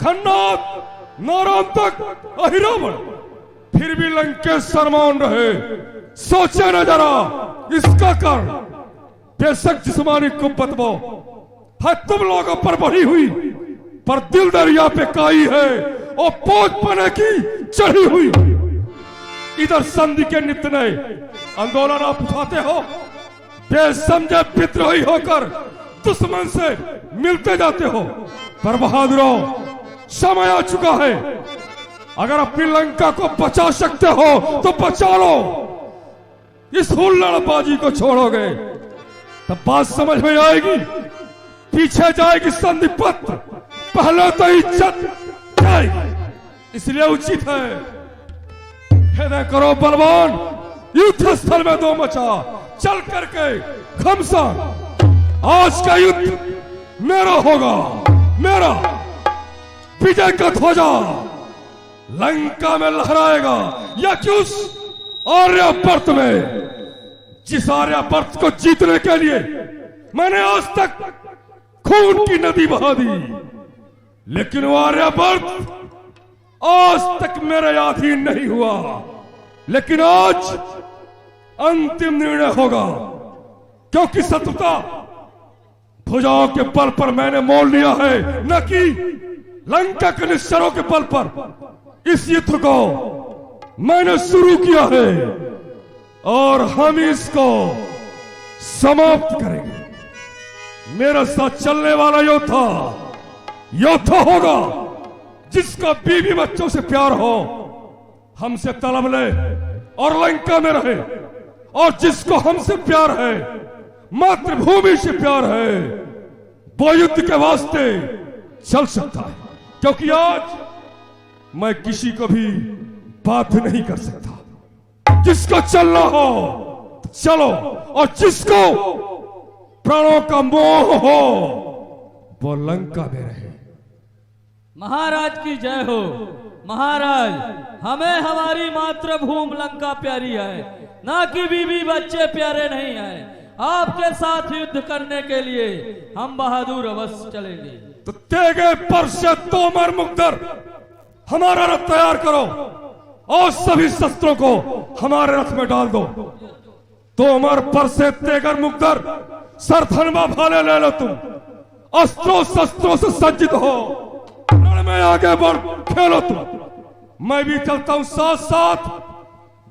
खन्नाथ नारांतक अहिरावण फिर भी लंकेश्वर मौन रहे। सोचे न जरा इसका कारण, बेशक जिस्मानी कुब्बत वो है तुम लोगों पर बढ़ी हुई, पर दिल दरिया पे काई है और पोच पने की चढ़ी हुई। इधर संधि के नित्य नए आंदोलन आप उठाते हो, बेसमझे विद्रोही होकर दुश्मन से मिलते जाते हो। पर बहादुरों, समय आ चुका है। अगर अपनी लंका को बचा सकते हो तो बचा लो। इस हुल्लड़बाजी को छोड़ोगे तब बात समझ में आएगी। पीछे जाएगी संधि पत्र, पहले तो इज्जत जाएगी। इसलिए उचित है हृदय करो बलवान, युद्ध स्थल में दो मचा चल करके घमसान। आज का युद्ध मेरा होगा, मेरा विजय का ध्वजा लंका में लहराएगा, या कि उस आर्यावर्त में जिस आर्यावर्त को जीतने के लिए मैंने आज तक खून की नदी बहा दी, लेकिन वो आर्यावर्त आज तक मेरे अधीन नहीं हुआ। लेकिन आज अंतिम निर्णय होगा, क्योंकि शत्रुता भुजाओं के बल पर मैंने मोल लिया है, न कि लंका के निश्चरों के बल पर। इस युद्ध को मैंने शुरू किया है और हम इसको समाप्त करेंगे। मेरे साथ चलने वाला योद्धा होगा जिसका बीवी बच्चों से प्यार हो, हमसे तलब ले और लंका में रहे, और जिसको हमसे प्यार है, मातृभूमि से प्यार है, वो युद्ध के वास्ते चल सकता है। क्योंकि आज मैं किसी को भी बाध्य नहीं कर सकता। जिसको चलना हो चलो, और जिसको प्राणों का मोह हो वो लंका में रहे। महाराज की जय हो। महाराज, हमें हमारी मातृभूमि लंका प्यारी है, ना कि बीवी बच्चे प्यारे नहीं हैं। आपके साथ युद्ध करने के लिए हम बहादुर अवश्य चलेंगे। तो तेगे पर से तोमर मुकदर हमारा रथ तैयार करो और सभी शस्त्रों को हमारे रथ में डाल दो। तोमर पर से तेगर मुकदर सरथनवा भाले ले लो। तुम अस्त्रों शस्त्रों से सज्जित हो, रण में आगे बढ़ खेलो तुम। मैं भी चलता हूं साथ साथ।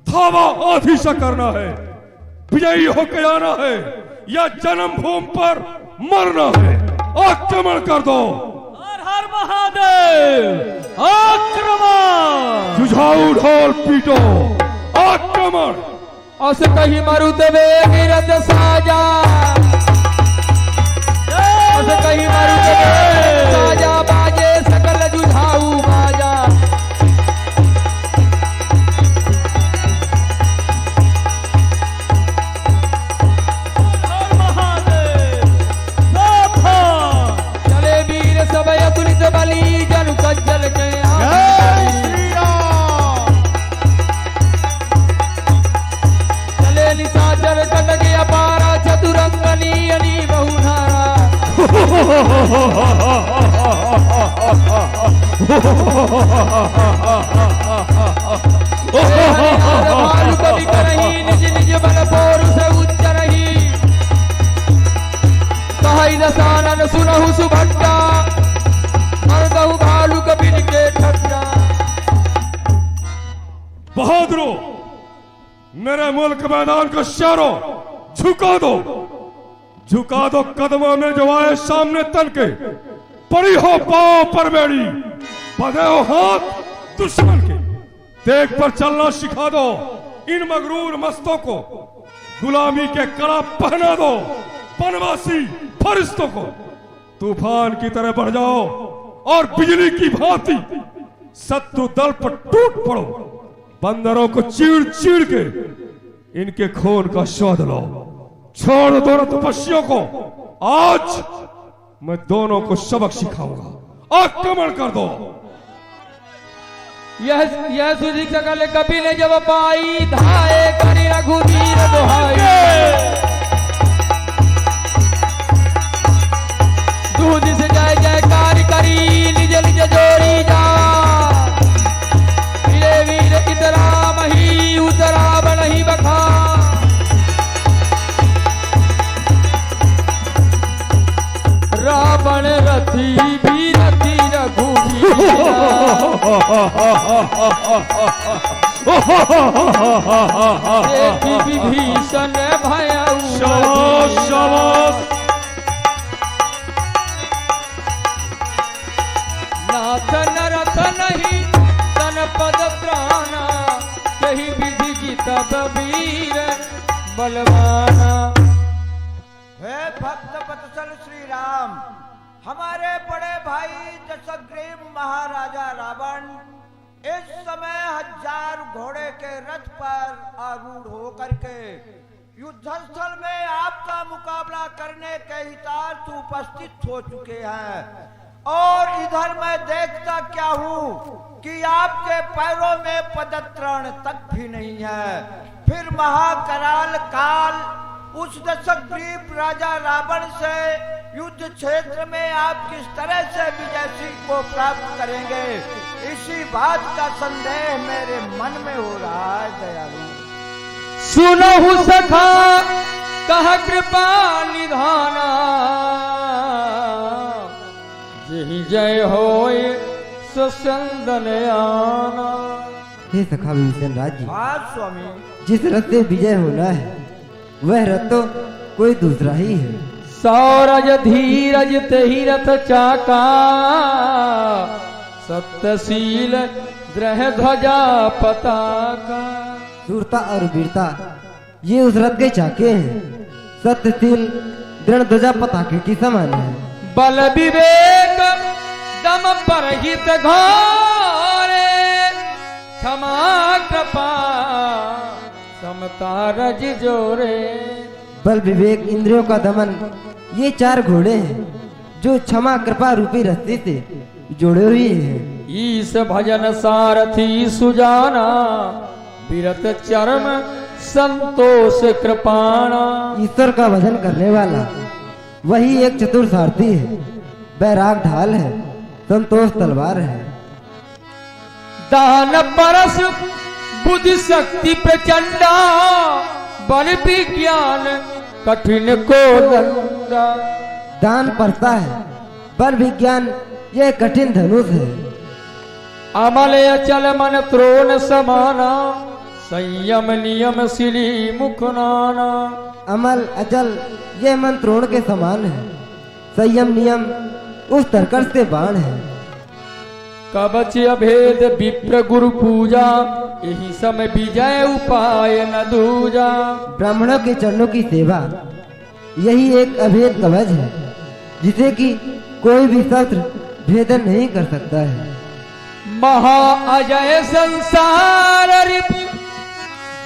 धावा आधी से करना है, विजयी होकर आना है, या जन्मभूमि पर मरना है। आक्रमण कर दो। हर हर महादेव, आक्रमण। जुझाऊ ढोल पीटो, आक्रमण। अस कहीं मरुत गिरत साजा, अस कहीं मरुत साजा, बाजे सकल जुझाऊ बाजा। हर महादेव, चले वीर सब अतुलित बली, जन कज्जल के निशाचर कटके अपारा, चतुरंगनी अनी बहुधारा। भालू कवि करही, निज निज बल पोरु से उच्च रही। कहि दसानन सुनहु सुभद्रा, मरदहु भालू कवि के ठट्टा। बहादुरों, मेरे मुल्क मैदान को शेरों झुका दो, झुका दो कदमों में जो आए सामने तन के। पड़ी हो पांव पर बेड़ी, बंधे हो हाथ दुश्मन के। देख पर चलना सिखा दो इन मगरूर मस्तों को, गुलामी के कड़ा पहना दो बनवासी फरिश्तों को। तूफान की तरह बढ़ जाओ और बिजली की भांति शत्रु दल पर टूट पड़ो। बंदरों को चीड़ चीड़ के इनके खून का स्वाद लो। छोड़ दो तपस्वियों को, आज मैं दोनों को सबक सिखाऊंगा। आक्रमण कर दो। यह सुधि सकल कपिल जब पाई, धाये करि रघुवीर दोहाई। दूध से जय जयकार करी, निज निज जोड़ी रथी भी रथी रघुवीरा देखी विभीषण भयउ शाबाश शाबाश। नाथ नरथ नहीं तन पद प्राणा यही विधि जितब वीर बलवाना। हे भक्त वत्सल श्री राम, हमारे बड़े भाई दशग्रीव महाराजा रावण इस समय 1000 घोड़े के रथ पर आरूढ़ होकर के युद्धस्थल में आपका मुकाबला करने के हितार्थ उपस्थित हो चुके हैं। और इधर मैं देखता क्या हूँ कि आपके पैरों में पदत्राण तक भी नहीं है। फिर महाकराल काल उस दशग्रीव राजा रावण से युद्ध क्षेत्र में आप किस तरह से विजय सिंह को प्राप्त करेंगे, इसी बात का संदेह मेरे मन में हो रहा है दयालु। सुनहु सखा कह कृपा निधाना यही जय होय सुसंदन आना। हे सखा विभीषण राज जी, हाँ स्वामी, जिस रथ से विजय होना है वह रथ तो कोई दूसरा ही है। सौरज धीरज तेहि रथ चाका सत्यशील ग्रह ध्वजा पताका। सूरता और वीरता ये उस रथ के चाके हैं, सत्यशील दृढ़ ध्वजा पताके की समान है। बल विवेक दम परहित घोरे क्षमा कृपा समता रज जोरे। बल विवेक इंद्रियों का दमन ये 4 घोड़े हैं जो क्षमा कृपा रूपी रस्सी से जोड़े हुए हैं। ईश भजन सारथी सुजाना विरत चरम संतोष कृपाणा। ईश्वर का भजन करने वाला वही एक चतुर सारथी है, बैराग ढाल है, संतोष तलवार है। दान परस बुद्धि शक्ति प्रचंडा बल विज्ञान कठिन को दंडा। दान पड़ता है, बल विज्ञान ये कठिन धनुष है। अमल अचल मन त्रोण समाना संयम नियम सिली मुख नाना। अमल अचल ये मन त्रोण के समान है, संयम नियम उस तरकश के बाण है। कवच अभेद विप्र गुरु पूजा यही समय विजय उपाय न दूजा। ब्राह्मणों के चरणों की सेवा यही एक अभेद कवच है जिसे कि कोई भी शस्त्र भेदन नहीं कर सकता है। महा अजय संसार रिपु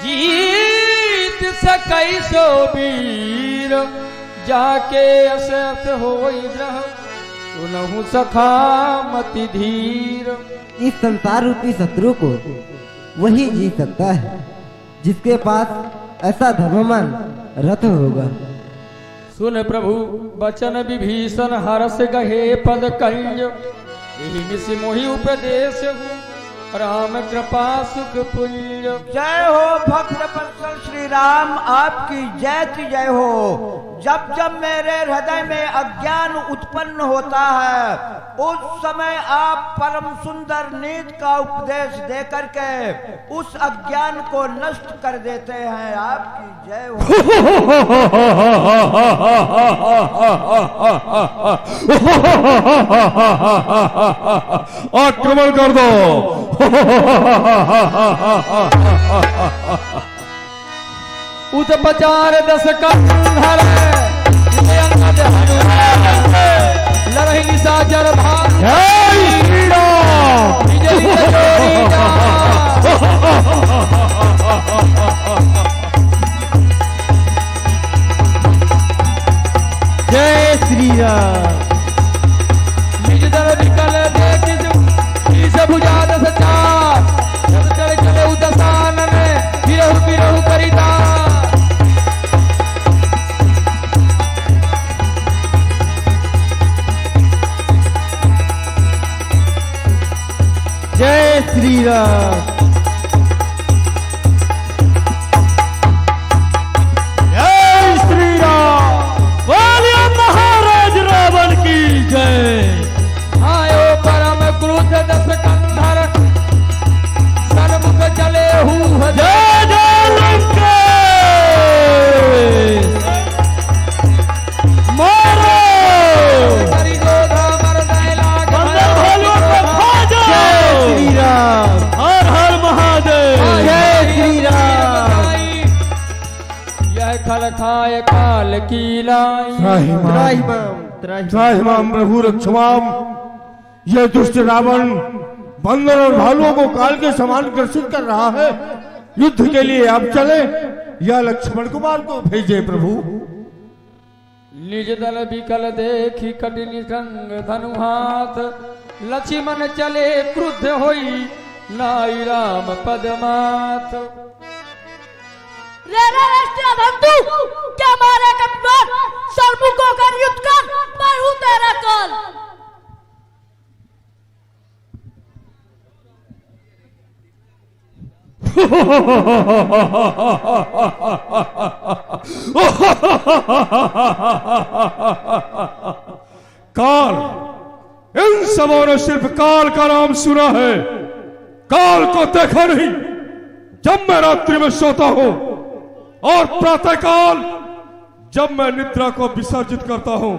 जीत सकै सो वीर जाके असत होई ग्रह सुनहु सखा मति धीर। इस संसार रूपी शत्रु को वही जीत सकता है जिसके पास ऐसा धर्ममान रथ होगा। सुन प्रभु बचन विभीषण हरस गहे पद कंज यही निसि मोहि उपदेश हूँ राम कृपा सुख पुंज। जय हो भक्त वत्सल श्री राम, आपकी जय जय हो। जब जब मेरे हृदय में अज्ञान उत्पन्न होता है उस समय आप परम सुंदर नीति का उपदेश दे करके उस अज्ञान को नष्ट कर देते हैं। आपकी जय हो। आक्रमण कर दो। उत्पचार 10 कंधर लड़ही निशाचर भाग जय श्री राम। बिजली से जोड़ी जा। जय श्री राम। निज दल विकल देख भुजा 10 चार चल चले उदसानन गिरहु गिरहु करिता। जय श्री राम। जय श्री राम। बोलिए महाराज रावण की जय। काल खाए काल की लाई। त्राहिमाम प्रभु रक्षमाम। यह दुष्ट रावण बंदर और भालुओं को काल के समान ग्रसित कर रहा है। युद्ध के लिए आप चले या लक्ष्मण कुमार को भेजे प्रभु। निज दल विकल देखी कठिन संग धनु हाथ, लक्ष्मण चले क्रुद्ध होई नाई राम पदमाथ। रे राष्ट्रीय बंधु क्या मारे कपट सरमुखों कर युद्ध कर, मैं हूं तेरा काल। काल, इन सबों ने सिर्फ काल का नाम सुना है, काल को देखा नहीं। जब मैं रात्रि में सोता हूं और प्रातः काल जब मैं निद्रा को विसर्जित करता हूं,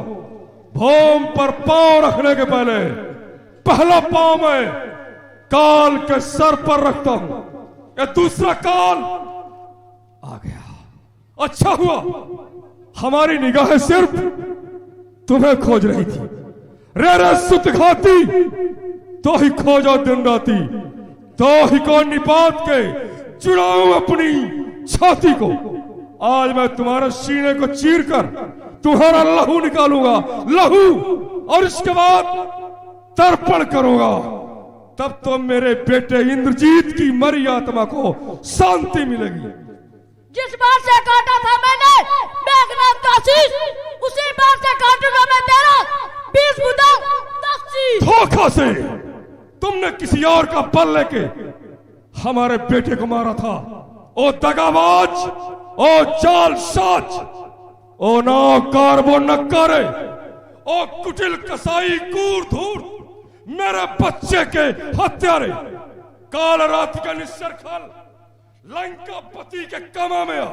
भूमि पर पांव रखने के पहले पहला पांव मैं काल के सर पर रखता हूं। यह दूसरा काल आ गया। अच्छा हुआ हमारी निगाहें सिर्फ तुम्हें खोज रही थी। रे सुत घाती तो ही खोजो दिन राती, तो ही को निपात के चुराऊं अपनी छाती को। आज मैं तुम्हारे सीने को चीरकर तुम्हारा लहू निकालूंगा, लहू, और इसके बाद तर्पण करूंगा। तब तो मेरे बेटे इंद्रजीत की मरी आत्मा को शांति मिलेगी। जिस बार से काटा था मैंने मेघनाथ का शीश, उसी बार से काटूंगा मैं तेरा 20 बुदा तख्शीश। धोखा से तुमने किसी और का बल लेके हमारे बेटे को मारा था। ओ दगाबाज, ओ जालसाज, ओ नाकार वो नकारे, ओ कुटिल कसाई कूर धूर, मेरे बच्चे के हत्यारे। काल रात का निस्सर खल लंका पति के कमा में आ।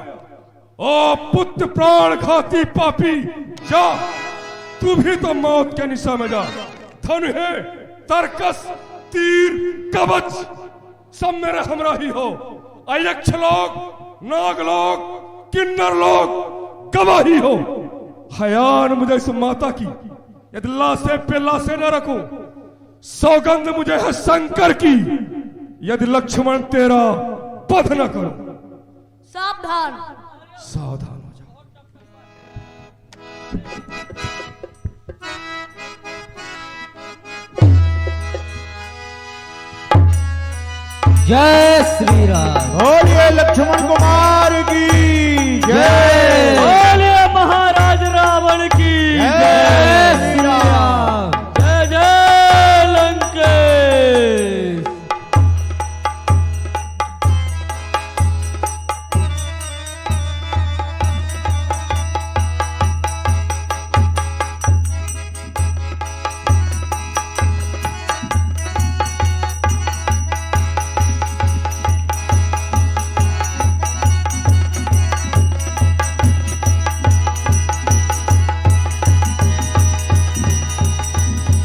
ओ पुत्र प्राण खाती पापी, जा तू भी तो मौत के निशा में जा। धनु है, तरकस, तीर, कवच सब मेरे हमरा ही हो। अयक्ष लोग, नाग लोग, किन्नर लोग गवाही हो। हयान मुझे इस माता की, यदि लाशे पे लाशे न रखूं। सौगंध मुझे है शंकर की, यदि लक्ष्मण तेरा वध न करो। सावधान सावधान हो जाओ। जय श्री राम। बोलिए लक्ष्मण कुमार की जय। बोलिए महाराज रावण की जय श्री राम। जय जय लंकेश।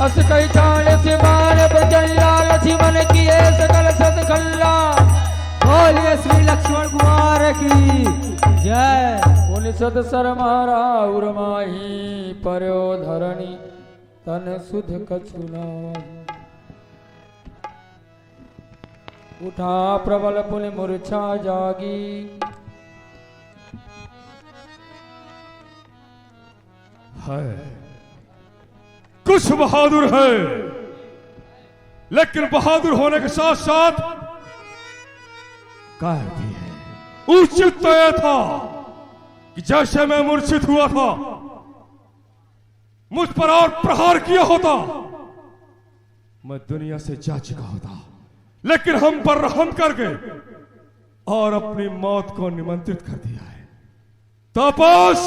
अस कई चाल से बार बजल्ला, लक्ष्मण किए सकल सत खल्ला। बोलिए श्री लक्ष्मण कुमार की जय। उन सत सर मारा उर्माही, पर्यो धरणी तन सुध कछुना। उठा प्रबल पुनि मूर्छा जागी, है कुछ बहादुर है, लेकिन बहादुर होने के साथ साथ कायर भी है। उचित तो यह था कि जैसे मैं मूर्छित हुआ था, मुझ पर और प्रहार किया होता, मैं दुनिया से जा चुका होता। लेकिन हम पर रहम करके और अपनी मौत को निमंत्रित कर दिया है। तापस,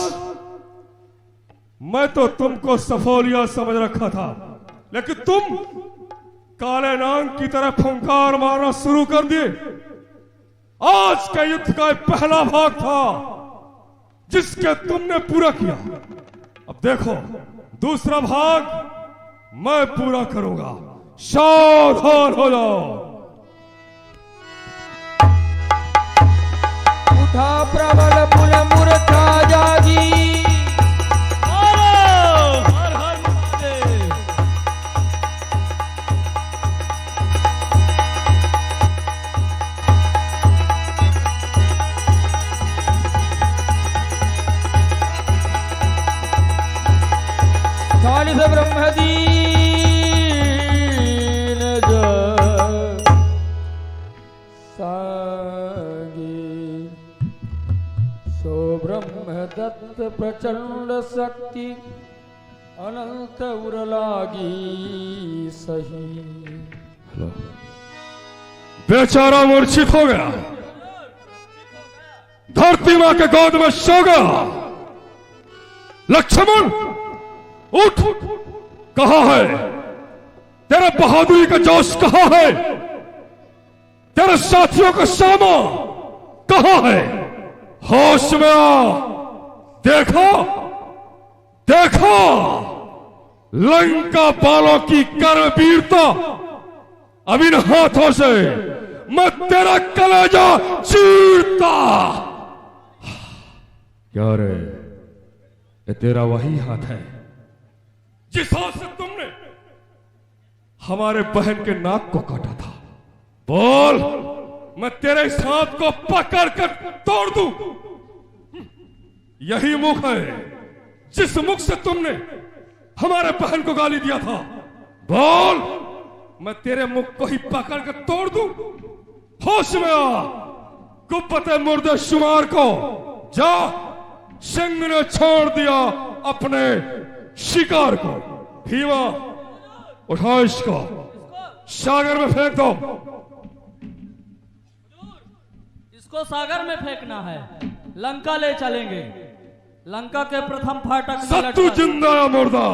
मैं तो तुमको सफोलिया समझ रखा था, लेकिन तुम काले नाग की तरह फुंकार मारना शुरू कर दिए। आज के युद्ध का पहला भाग था जिसके तुमने पूरा किया। अब देखो दूसरा भाग मैं पूरा करूंगा। सावधान हो जाओ। उठा प्रबल पुन मूर्छा जागी। हर हर महादेव। चालीस ब्रह्मदीन सागी। सो ब्रह्मदत्त प्रचंड शक्ति अनंत उर लागी सही। बेचारा मूर्छित हो गया, धरती मां के गोद में सो गया। लक्ष्मण उठ, कहां है तेरा बहादुरी का जोश? कहां है तेरे साथियों का सामा? कहां है? होश में आ। देखो देखो लंका वालों की कर्मवीरता। अब इन हाथों से मैं तेरा कलेजा चीरता। क्या रे, ये तेरा वही हाथ है जिस हाथ से तुमने हमारे बहन के नाक को काटा था? बोल, मैं तेरे इस हाथ को पकड़ कर तोड़ दूं। यही मुख है जिस मुख से तुमने हमारे बहन को गाली दिया था। बोल, मैं तेरे मुख को ही पकड़ कर तोड़ दूं। होश में आ। कुब्बते मुर्दे शुमार को जा। सिंह ने छोड़ दिया अपने शिकार को। भीमा, उठाओ इसको, सागर में फेंक दो। इसको सागर में फेंकना है, लंका ले चलेंगे। लंका के प्रथम फाटक में सत्तू लटका- जिंदा या मुर्दा,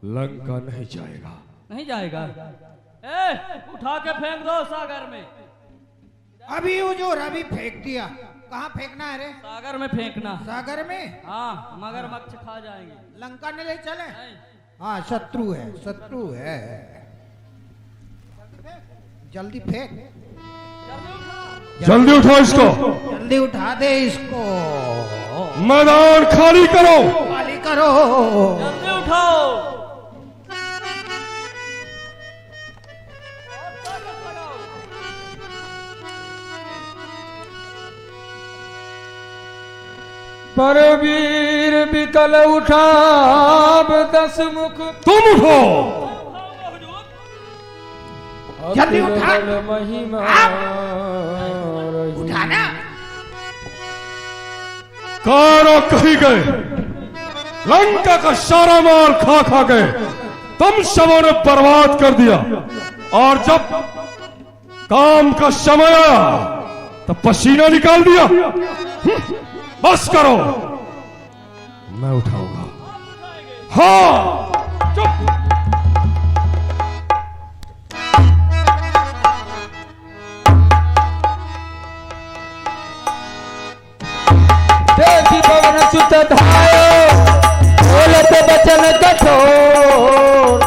लंका नहीं जाएगा। नहीं जाएगा। ए, उठा के फेंक दो सागर में। अभी हुजूर अभी फेंक दिया। कहाँ फेंकना है रे? सागर में फेंकना। सागर में? हाँ, मगरमच्छ खा जाएंगे। लंका ने ले चले? नहीं। हाँ, शत्रु है, शत्रु है। जल्दी फेंक, जल्दी उठाओ इसको, जल्दी उठा दे इसको। मैदान खाली करो। खाली करो। जल्दी उठाओ। पर वीर विकल उठाब दस मुख। तुम उठो। जल्दी उठा। अतुल बल महिमा रही। उठाना। कारो कहीं गए, लंका का सारा माल खा खा गए तुम सबों ने बर्बाद कर दिया। और जब काम का समय आया तो पसीना निकाल दिया। बस करो, मैं उठाऊंगा। हाँ, चुप। देखी पवन सुत धायो, बोलत बचन कठोर।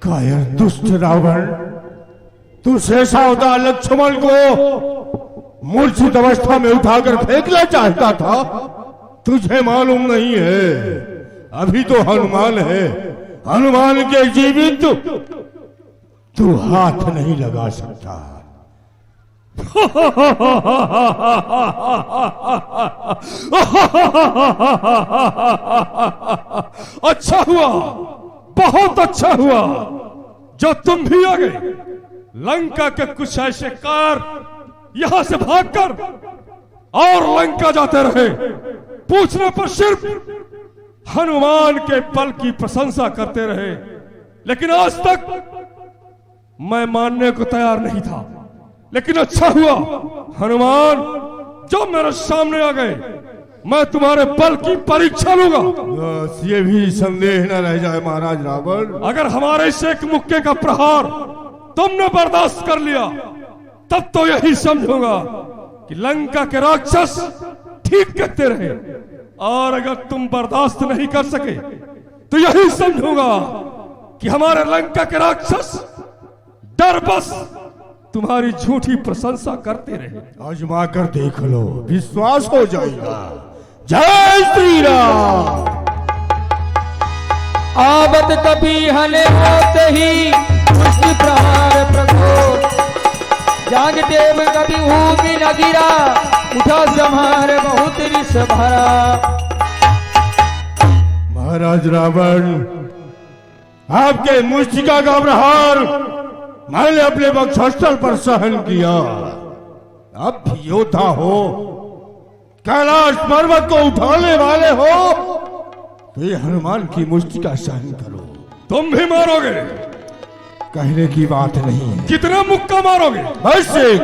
कायर दुष्ट रावण, तू शेषा अवतार लक्ष्मण को मूर्छित अवस्था में उठाकर फेंकना चाहता था। तुझे मालूम नहीं है, अभी तो हनुमान है। हनुमान के जीवित तू हाथ नहीं लगा सकता। अच्छा हुआ, बहुत अच्छा हुआ जो तुम भी आ गए। लंका के कुछ ऐसे कार यहां से भागकर और लंका जाते रहे, पूछने पर सिर्फ हनुमान के बल की प्रशंसा करते रहे। लेकिन आज तक मैं मानने को तैयार नहीं था। लेकिन अच्छा हुआ हनुमान जब मेरे सामने आ गए। मैं तुम्हारे बल की परीक्षा लूंगा। बस ये भी संदेह न रह जाए महाराज रावण। अगर हमारे इस एक मुक्के का प्रहार तुमने बर्दाश्त कर लिया तब तो यही समझूंगा कि लंका के राक्षस ठीक कहते रहे। और अगर तुम बर्दाश्त नहीं कर सके तो यही समझूंगा कि हमारे लंका के राक्षस डर बस तुम्हारी झूठी प्रशंसा करते रहे। आजमा कर देख लो, विश्वास हो जाएगा। जय श्री राम। आवत कभी हले होते ही मुष्टि प्रहार प्रकोप, जाग देव कभी भूमि न गिरा, उठा संहार बहुत रिस भरा। महाराज रावण, आपके मुष्टिका का प्रहार मैंने अपने वक्षस्थल पर सहन किया। अब भी योद्धा हो, कैलाश पर्वत को उठाने वाले हो, तो ये हनुमान की मुष्टिका सहन करो। तुम भी मारोगे? कहने की बात नहीं है। कितना मुक्का मारोगे? बस एक।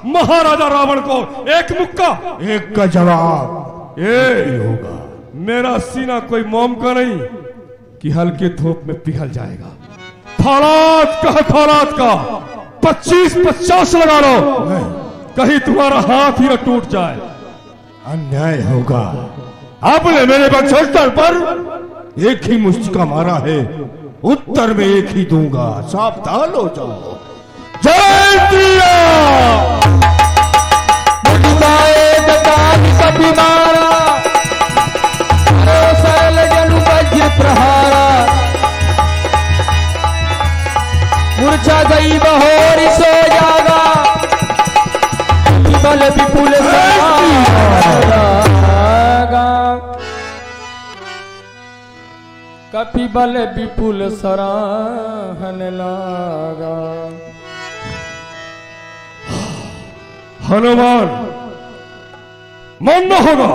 महाराजा रावण को एक मुक्का? एक का जवाब ये होगा। मेरा सीना कोई मोम का नहीं कि हल्के धूप में पिघल जाएगा। फौलाद का 25-50 लगा लो, कहीं तुम्हारा हाथ ही न टूट जाए। अन्याय होगा। आपने मेरे वक्षस्थल पर एक ही मुष्टिका मारा है, उत्तर में एक ही दूंगा, सावधान हो जाओ। जय श्री राम। कभी मारा सरल जनु वज्र प्रहारा, मूर्छा गई बहोरी सो जागा, बल विपुल कपि बल विपुल सराहन लागा। हनुमान, मानना होगा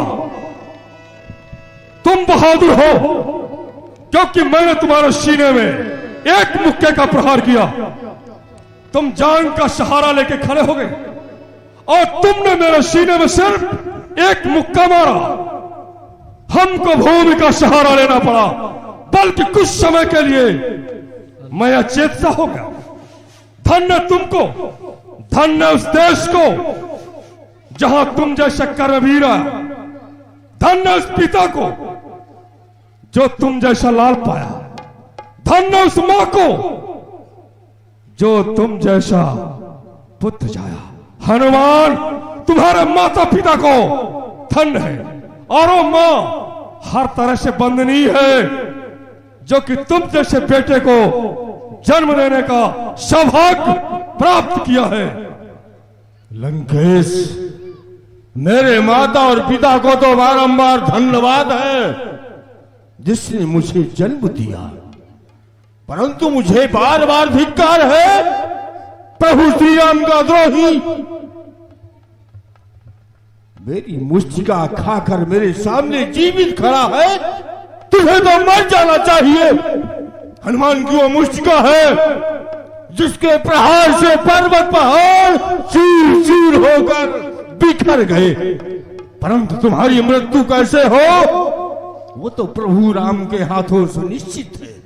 तुम बहादुर हो, क्योंकि मैंने तुम्हारे सीने में एक मुक्के का प्रहार किया। तुम जान का सहारा लेके खड़े हो गए और तुमने मेरे सीने में सिर्फ एक मुक्का मारा। हमको भूमि का सहारा लेना पड़ा, बल्कि कुछ समय के लिए मैं अचेत सा हो गया। धन्य तुमको, धन्य उस देश को जहां तुम जैसा कर्मवीर आया, धन्य उस पिता को जो तुम जैसा लाल पाया, धन्य उस मां को जो तुम जैसा पुत्र जाया। हनुमान, तुम्हारे माता पिता को धन्य है, और वो मां हर तरह से वंदनीय है जो कि तुम जैसे बेटे को जन्म देने का सौभाग्य प्राप्त किया है। लंकेश, मेरे माता और पिता को तो बारंबार धन्यवाद है जिसने मुझे जन्म दिया, परंतु मुझे बार बार धिक्कार है प्रभु श्री राम का द्रोही। मेरी मुष्टिका खाकर मेरे सामने जीवित खड़ा है, तुम्हें तो मर जाना चाहिए। हनुमान की वो मुष्टिका है जिसके प्रहार से पर्वत पहाड़ चूर चूर होकर बिखर गए, परंतु तुम्हारी मृत्यु कैसे हो वो तो प्रभु राम के हाथों सुनिश्चित है।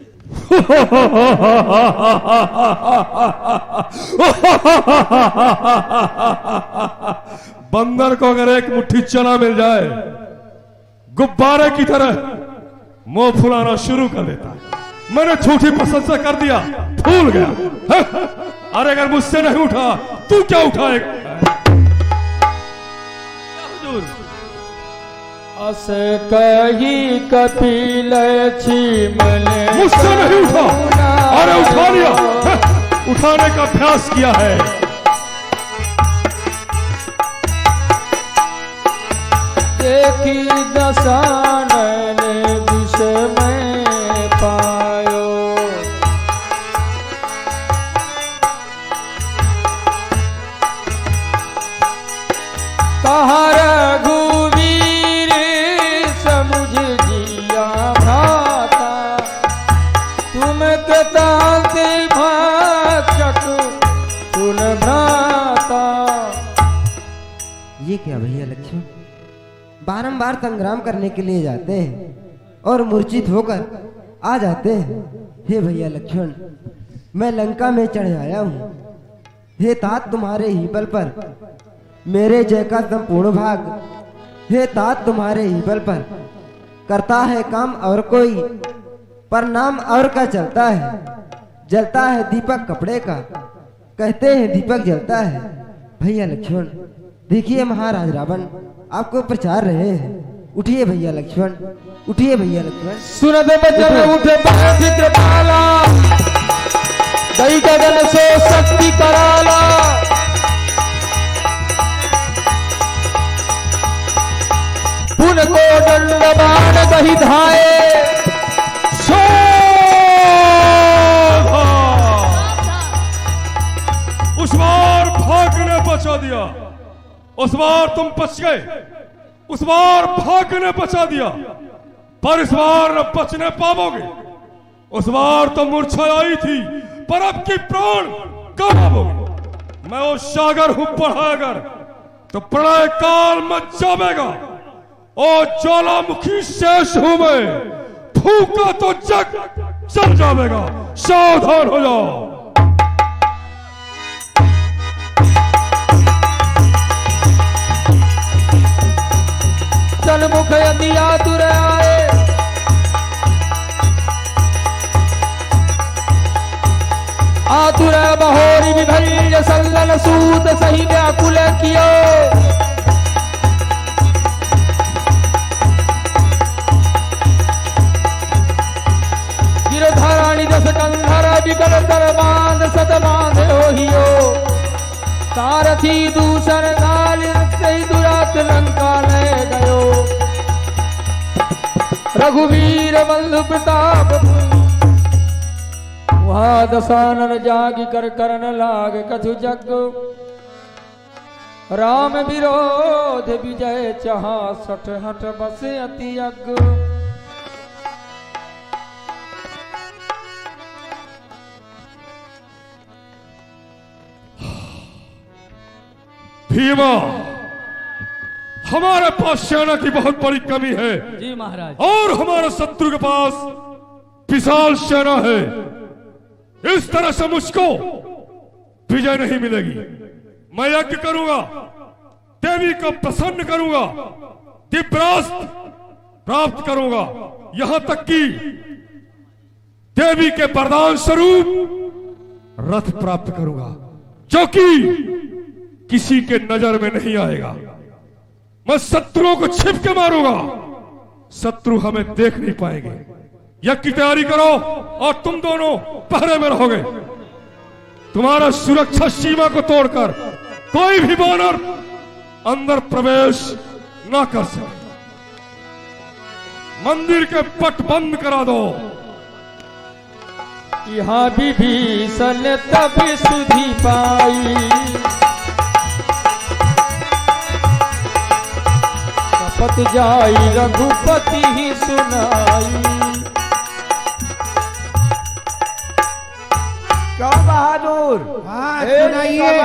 बंदर को अगर एक मुट्ठी चना मिल जाए, गुब्बारे की तरह मुंह फुलाना शुरू कर देता है। मैंने झूठी प्रशंसा कर दिया, फूल गया है? अरे अगर मुझसे नहीं उठा, तू क्या उठाएगा? अस कही कपिल छिमले, मुझसे नहीं उठा, अरे उठा लिया है? उठाने का अभ्यास किया है। देखी दशानन विषमय पायो, कहा रघुवीर समुझ जिया भ्राता, तुम कृतांत भक्षक सुन भ्राता। ये क्या भैया लक्ष्मण, बारंबार संग्राम करने के लिए जाते हैं और मूर्छित होकर आ जाते हैं। हे भैया लक्ष्मण, मैं लंका में चढ़ आया हूँ। हे तात, तुम्हारे ही बल पर मेरे जय का संपूर्ण भाग। हे तात, तुम्हारे ही बल पर करता है काम और कोई, पर नाम और का चलता है। जलता है दीपक कपड़े का, कहते हैं दीपक जलता है। भैया लक्ष्मण देखिए महाराज रावण आपको प्रचार रहे हैं। उठिए भैया लक्ष्मण, उठिए भैया लक्ष्मण। सुनत बचन उठ चित्र पाला, दई गगन से शक्ति कराला। पुन को दंड बाण कही धाये, उस बार भागने बचा दिया, उस बार तुम बच गए, उस बार भागने बचा दिया, पर इस बार न बचने पाओगे। उस बार तो मूर्छा आई थी, पर अब की प्राण गवाओगे। मैं वो सागर हूं बढ़ागर, तो प्रलय काल मच जाएगा। ओ ज्वालामुखी शेष हूं मैं, फूका तो जग जल जाएगा। सावधान हो जाओ। चल मुख यदि आतुर आए, आतुर बहोरी विभल्य सल्लन सूत सही व्याकुल कियो। गिरधराणि दस कंधर विकल तर बांध सत बांध होहियो। सारथी दूसर काल सही दुरात लंका ले गयो। रघुवीर बंधु प्रताप वहाँ दसानन जागी कर करन लाग कछु जग। राम विरोध विजय चहा सठ हठ बस अति अग। भीमा, हमारे पास सेना की बहुत बड़ी कमी है। जी महाराज। और हमारे शत्रु के पास विशाल सेना है। इस तरह से मुझको विजय नहीं मिलेगी। मैं यज्ञ करूंगा, देवी को प्रसन्न करूंगा, दिव्यास्त्र प्राप्त करूंगा, यहां तक कि देवी के वरदान स्वरूप रथ प्राप्त करूंगा, जो कि किसी के नजर में नहीं आएगा। मैं शत्रुओं को छिप के मारूंगा, शत्रु हमें देख नहीं पाएंगे। यज्ञ की तैयारी करो और तुम दोनों पहरे में रहोगे। तुम्हारा सुरक्षा सीमा को तोड़कर कोई भी वानर अंदर प्रवेश ना कर सके। मंदिर के पट बंद करा दो। यहाँ विभीषण तब सुधि पाई, शपथ जाई रघुपति ही सुनाई। क्यों बहादुर? हाँ, सुनाइए।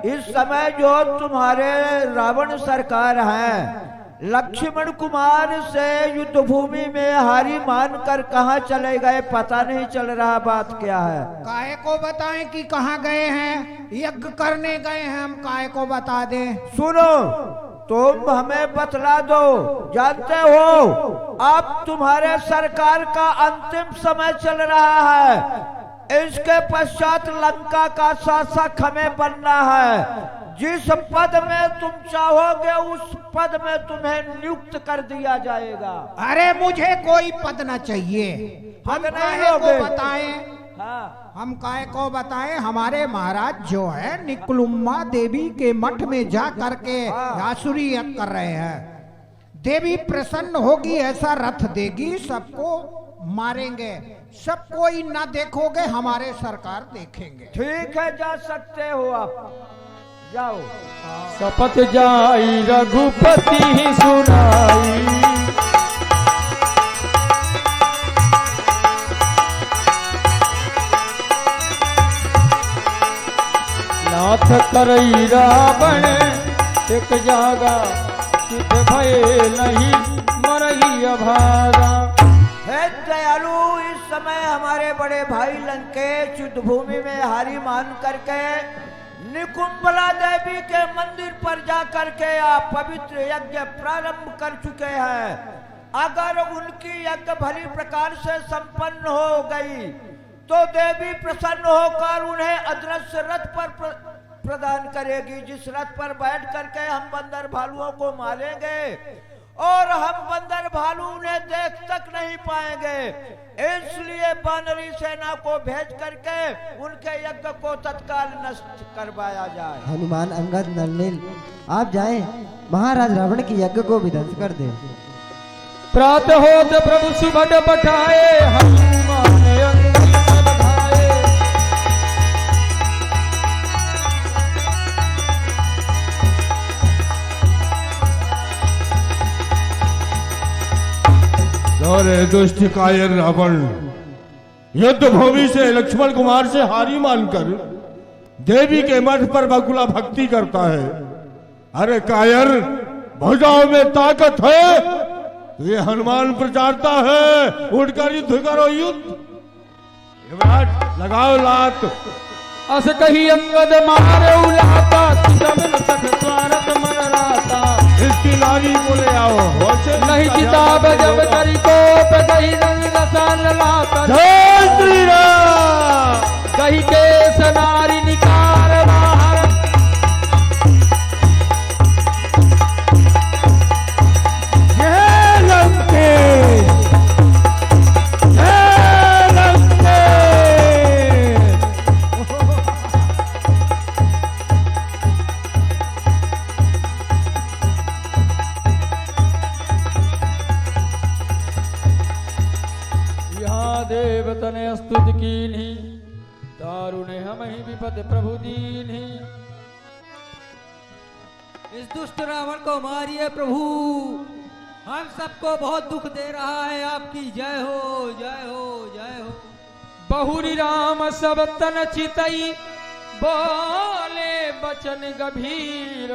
इस समय जो तुम्हारे रावण सरकार हैं, लक्ष्मण कुमार से युद्ध भूमि में हारी मानकर कहाँ चले गए, पता नहीं चल रहा। बात क्या है? काहे को बताएं कि कहाँ गए हैं? यज्ञ करने गए हैं, हम काहे को बता दें? सुनो, तुम हमें बतला दो। जानते हो अब तुम्हारे सरकार का अंतिम समय चल रहा है। इसके पश्चात लंका का शासक हमें बनना है। जिस पद में तुम चाहोगे उस पद में तुम्हें नियुक्त कर दिया जाएगा। अरे मुझे कोई पद न चाहिए। हम पद नहीं काहे लोगे? को बताएं? हाँ, हम काहे को बताएं? हमारे महाराज जो है निकुलुम्मा देवी के मठ में जा करके आसुरी यज्ञ कर रहे हैं। देवी प्रसन्न होगी, ऐसा रथ देगी, सबको मारेंगे। सब कोई ना देखोगे, हमारे सरकार देखेंगे। ठीक है, जा सकते हो आप, जाओ। शपथ जाई रघुपति ही सुनाई, नाथ करई रावण एक जागा, सिद्ध भय नहीं मरई अभागा। हे दयालु, इस समय हमारे बड़े भाई लंकेश युद्ध भूमि में हारी मान करके निकुंभला देवी के मंदिर पर जा करके आप पवित्र यज्ञ प्रारंभ कर चुके हैं। अगर उनकी यज्ञ भली प्रकार से संपन्न हो गई तो देवी प्रसन्न होकर उन्हें अदृश्य रथ पर प्रदान करेगी, जिस रथ पर बैठ करके हम बंदर भालुओं को मारेंगे और हम बंदर भालू उन्हें देख तक नहीं पाएंगे। इसलिए वानरी सेना को भेज करके उनके यज्ञ को तत्काल नष्ट करवाया जाए। हनुमान अंगद नलनील आप जाएं, महाराज रावण की यज्ञ को विध्वंस कर दें। प्रातः होत प्रभु सुबह पठाए, हनुमान अंगद सब धाये। अरे दुष्ट कायर रावण युद्ध भूमि से लक्ष्मण कुमार से हारी मानकर देवी के मठ पर बकुला भक्ति करता है। अरे कायर, भुजाओं में ताकत है, ये हनुमान प्रचारता है, उठकर युद्ध करो, युद्ध। युवराज लगाओ लात। अस कही अंगद मारे उलाता, जमिन सठ स्वारथ मन राता। इसकी नारी को ले आओ। नहीं किताब जब करी को पे गही रंग रसान लाता। जय श्री राम। कही के सनारी निकार बाहर। जय लंके, जय लंके। यहाँ देवतने स्तुत कीन्ही, दारुणे हम ही विपद प्रभु दीन्ही। इस दुष्ट रावण को मारिए प्रभु, हम सबको बहुत दुख दे रहा है। आपकी जय हो, जय हो, जय हो। बहुरी राम सब तन चितई, बोले बचन गंभीर।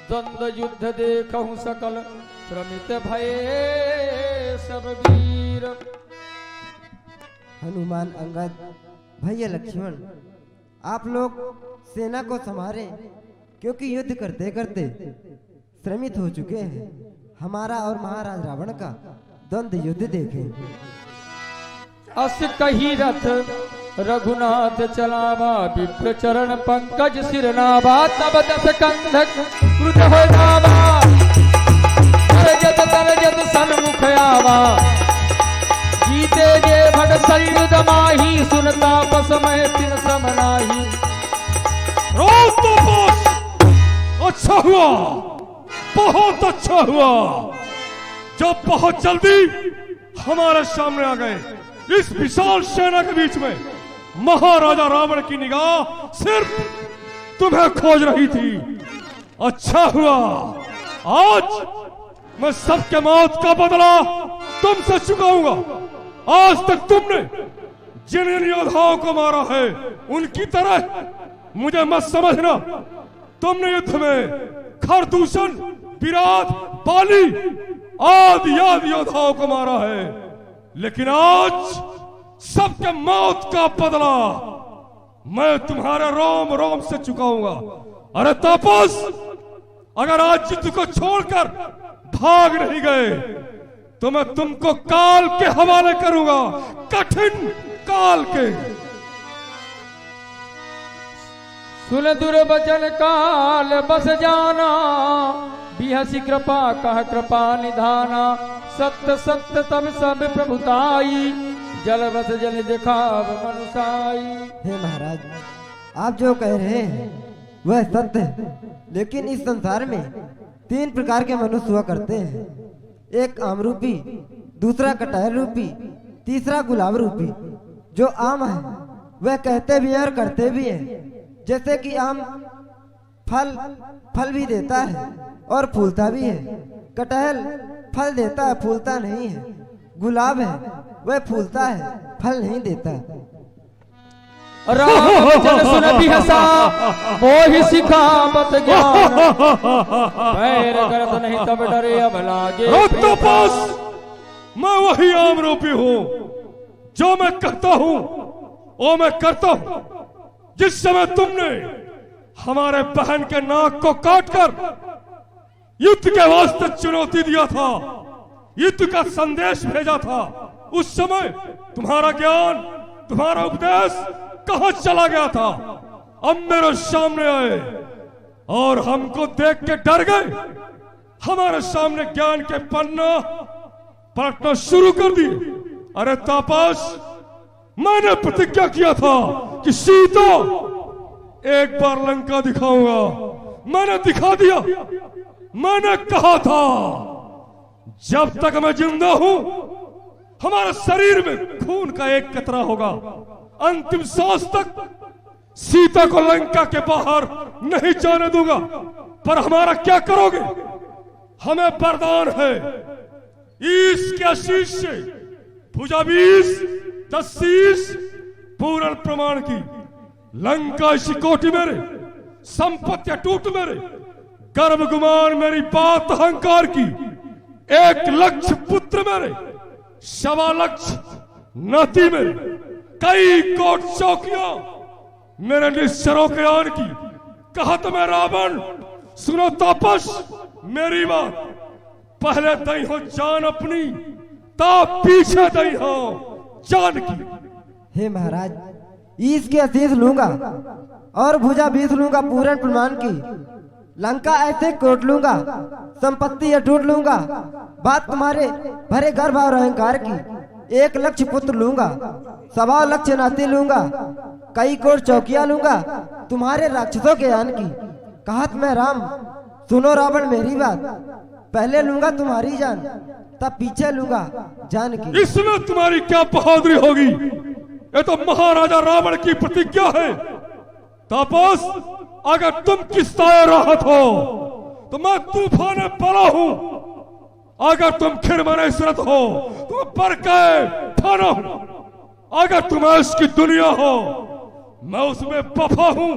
द्वंद्व युद्ध देखहु सकल, श्रमित भये सब वीर। हनुमान अंगद भैया लक्ष्मण आप लोग सेना को संभालें, क्योंकि युद्ध करते करते श्रमित हो चुके हैं। हमारा और महाराज रावण का द्वंद्व युद्ध देखें। अस कही रथ रघुनाथ चलावा, विप्र चरण पंकज सिरनावा। तब दस कंधक क्रुद्ध हो जावा, तरजत सन्मुख आवा। जीते जे भट सयुध माही, सुनता पसमय तिन समनाही। अच्छा हुआ, बहुत अच्छा हुआ जब बहुत जल्दी हमारे सामने आ गए। इस विशाल सेना के बीच में महाराजा रावण की निगाह सिर्फ तुम्हें खोज रही थी। अच्छा हुआ, आज मैं सबके मौत का बदला तुमसे चुकाऊंगा। आज तक तुमने जिन इन योद्धाओं को मारा है, उनकी तरह मुझे मत समझना। तुमने युद्ध में खरदूषण, विराट, बाली आदि योद्धाओं को मारा है, लेकिन आज सबके मौत का बदला मैं तुम्हारे रोम रोम से चुकाऊंगा। अरे तापस, अगर आज युद्ध को छोड़कर भाग नहीं गए तो मैं तुमको काल के हवाले करूंगा, कठिन काल के। सुन दुर्वचन काल बस जाना, बिहसी कृपा कह कृपा निधाना। सत्य सत्य तब सब प्रभुताई, जल बस जल दिखाव मनुषाई। हे महाराज, आप जो कह रहे हैं वह सत्य है, लेकिन इस संसार में 3 प्रकार के मनुष्य हुआ करते हैं। एक आम रूपी, दूसरा कटहल रूपी, तीसरा गुलाब रूपी। जो आम है वह कहते भी हैं और करते भी हैं। जैसे कि आम फल भी देता है और फूलता भी है। कटहल फल देता है, फूलता नहीं है। गुलाब है वह फूलता है, फल नहीं देता। राम वचन सुन बिहसा, मोहि सिखावत ज्ञान। पैर करत नहीं तब डरे अब लागे। तपस, मैं वही आम रूपी हूँ। जो मैं कहता हूँ वो मैं करता हूँ। जिस समय तुमने हमारे बहन के नाक को काटकर युद्ध के वास्ते चुनौती दिया था, युद्ध का संदेश भेजा था, उस समय तुम्हारा ज्ञान तुम्हारा उपदेश कहां चला गया था? अब मेरे सामने आए और हमको देख के डर गए। हमारे सामने ज्ञान के पन्ना पलटना शुरू कर दिए। अरे तापस, मैंने प्रतिज्ञा किया था कि सीता एक बार लंका दिखाऊंगा। मैंने दिखा दिया। मैंने कहा था जब तक मैं जिंदा हूं हमारे शरीर में खून का एक कतरा होगा। अंतिम सांस तक सीता को लंका के बाहर नहीं जाने दूंगा। पर हमारा क्या करोगे? हमें वरदान है इसके आशीष से भुजा 20 10 पूर्ण प्रमाण की लंका इसी कोटि मेरे, संपत्ति अटूट मेरे, गर्भ गुमान मेरी बात अहंकार की, 1 लक्ष पुत्र मेरे, 1.25 लक्ष नाती मेरे, कई कोट चौकियां मेरे निश्चरों के आन की। कहा तो मैं रावण, सुनो तापस मेरी बात, पहले दई हो जान अपनी, ता पीछे दई हो जान की। हे महाराज, इसके आशीष लूंगा और भुजा 20 लूंगा पूर्ण प्रमाण की, लंका ऐसे कोट लूंगा, संपत्ति अटूट लूंगा, बात तुम्हारे भरे गर्भ और अहंकार की, 1 लक्ष पुत्र लूंगा, 1.25 लक्ष नाती लूंगा, कई कोट चौकियां लूंगा तुम्हारे राक्षसों के आन की। कहत मैं राम, सुनो रावण मेरी बात, पहले लूंगा तुम्हारी जान, तब पीछे लूंगा जान की। इसमें तुम्हारी क्या बहादुरी होगी? ये तो महाराजा रावण की प्रतिज्ञा है। तापस, अगर तुम किस्ताए राहत हो तो मैं तूफान पला हूं। अगर तुम खिरमने इसरत हो तो बरके फाना हूं। अगर तुम इसकी दुनिया हो मैं उसमें बफा हूं।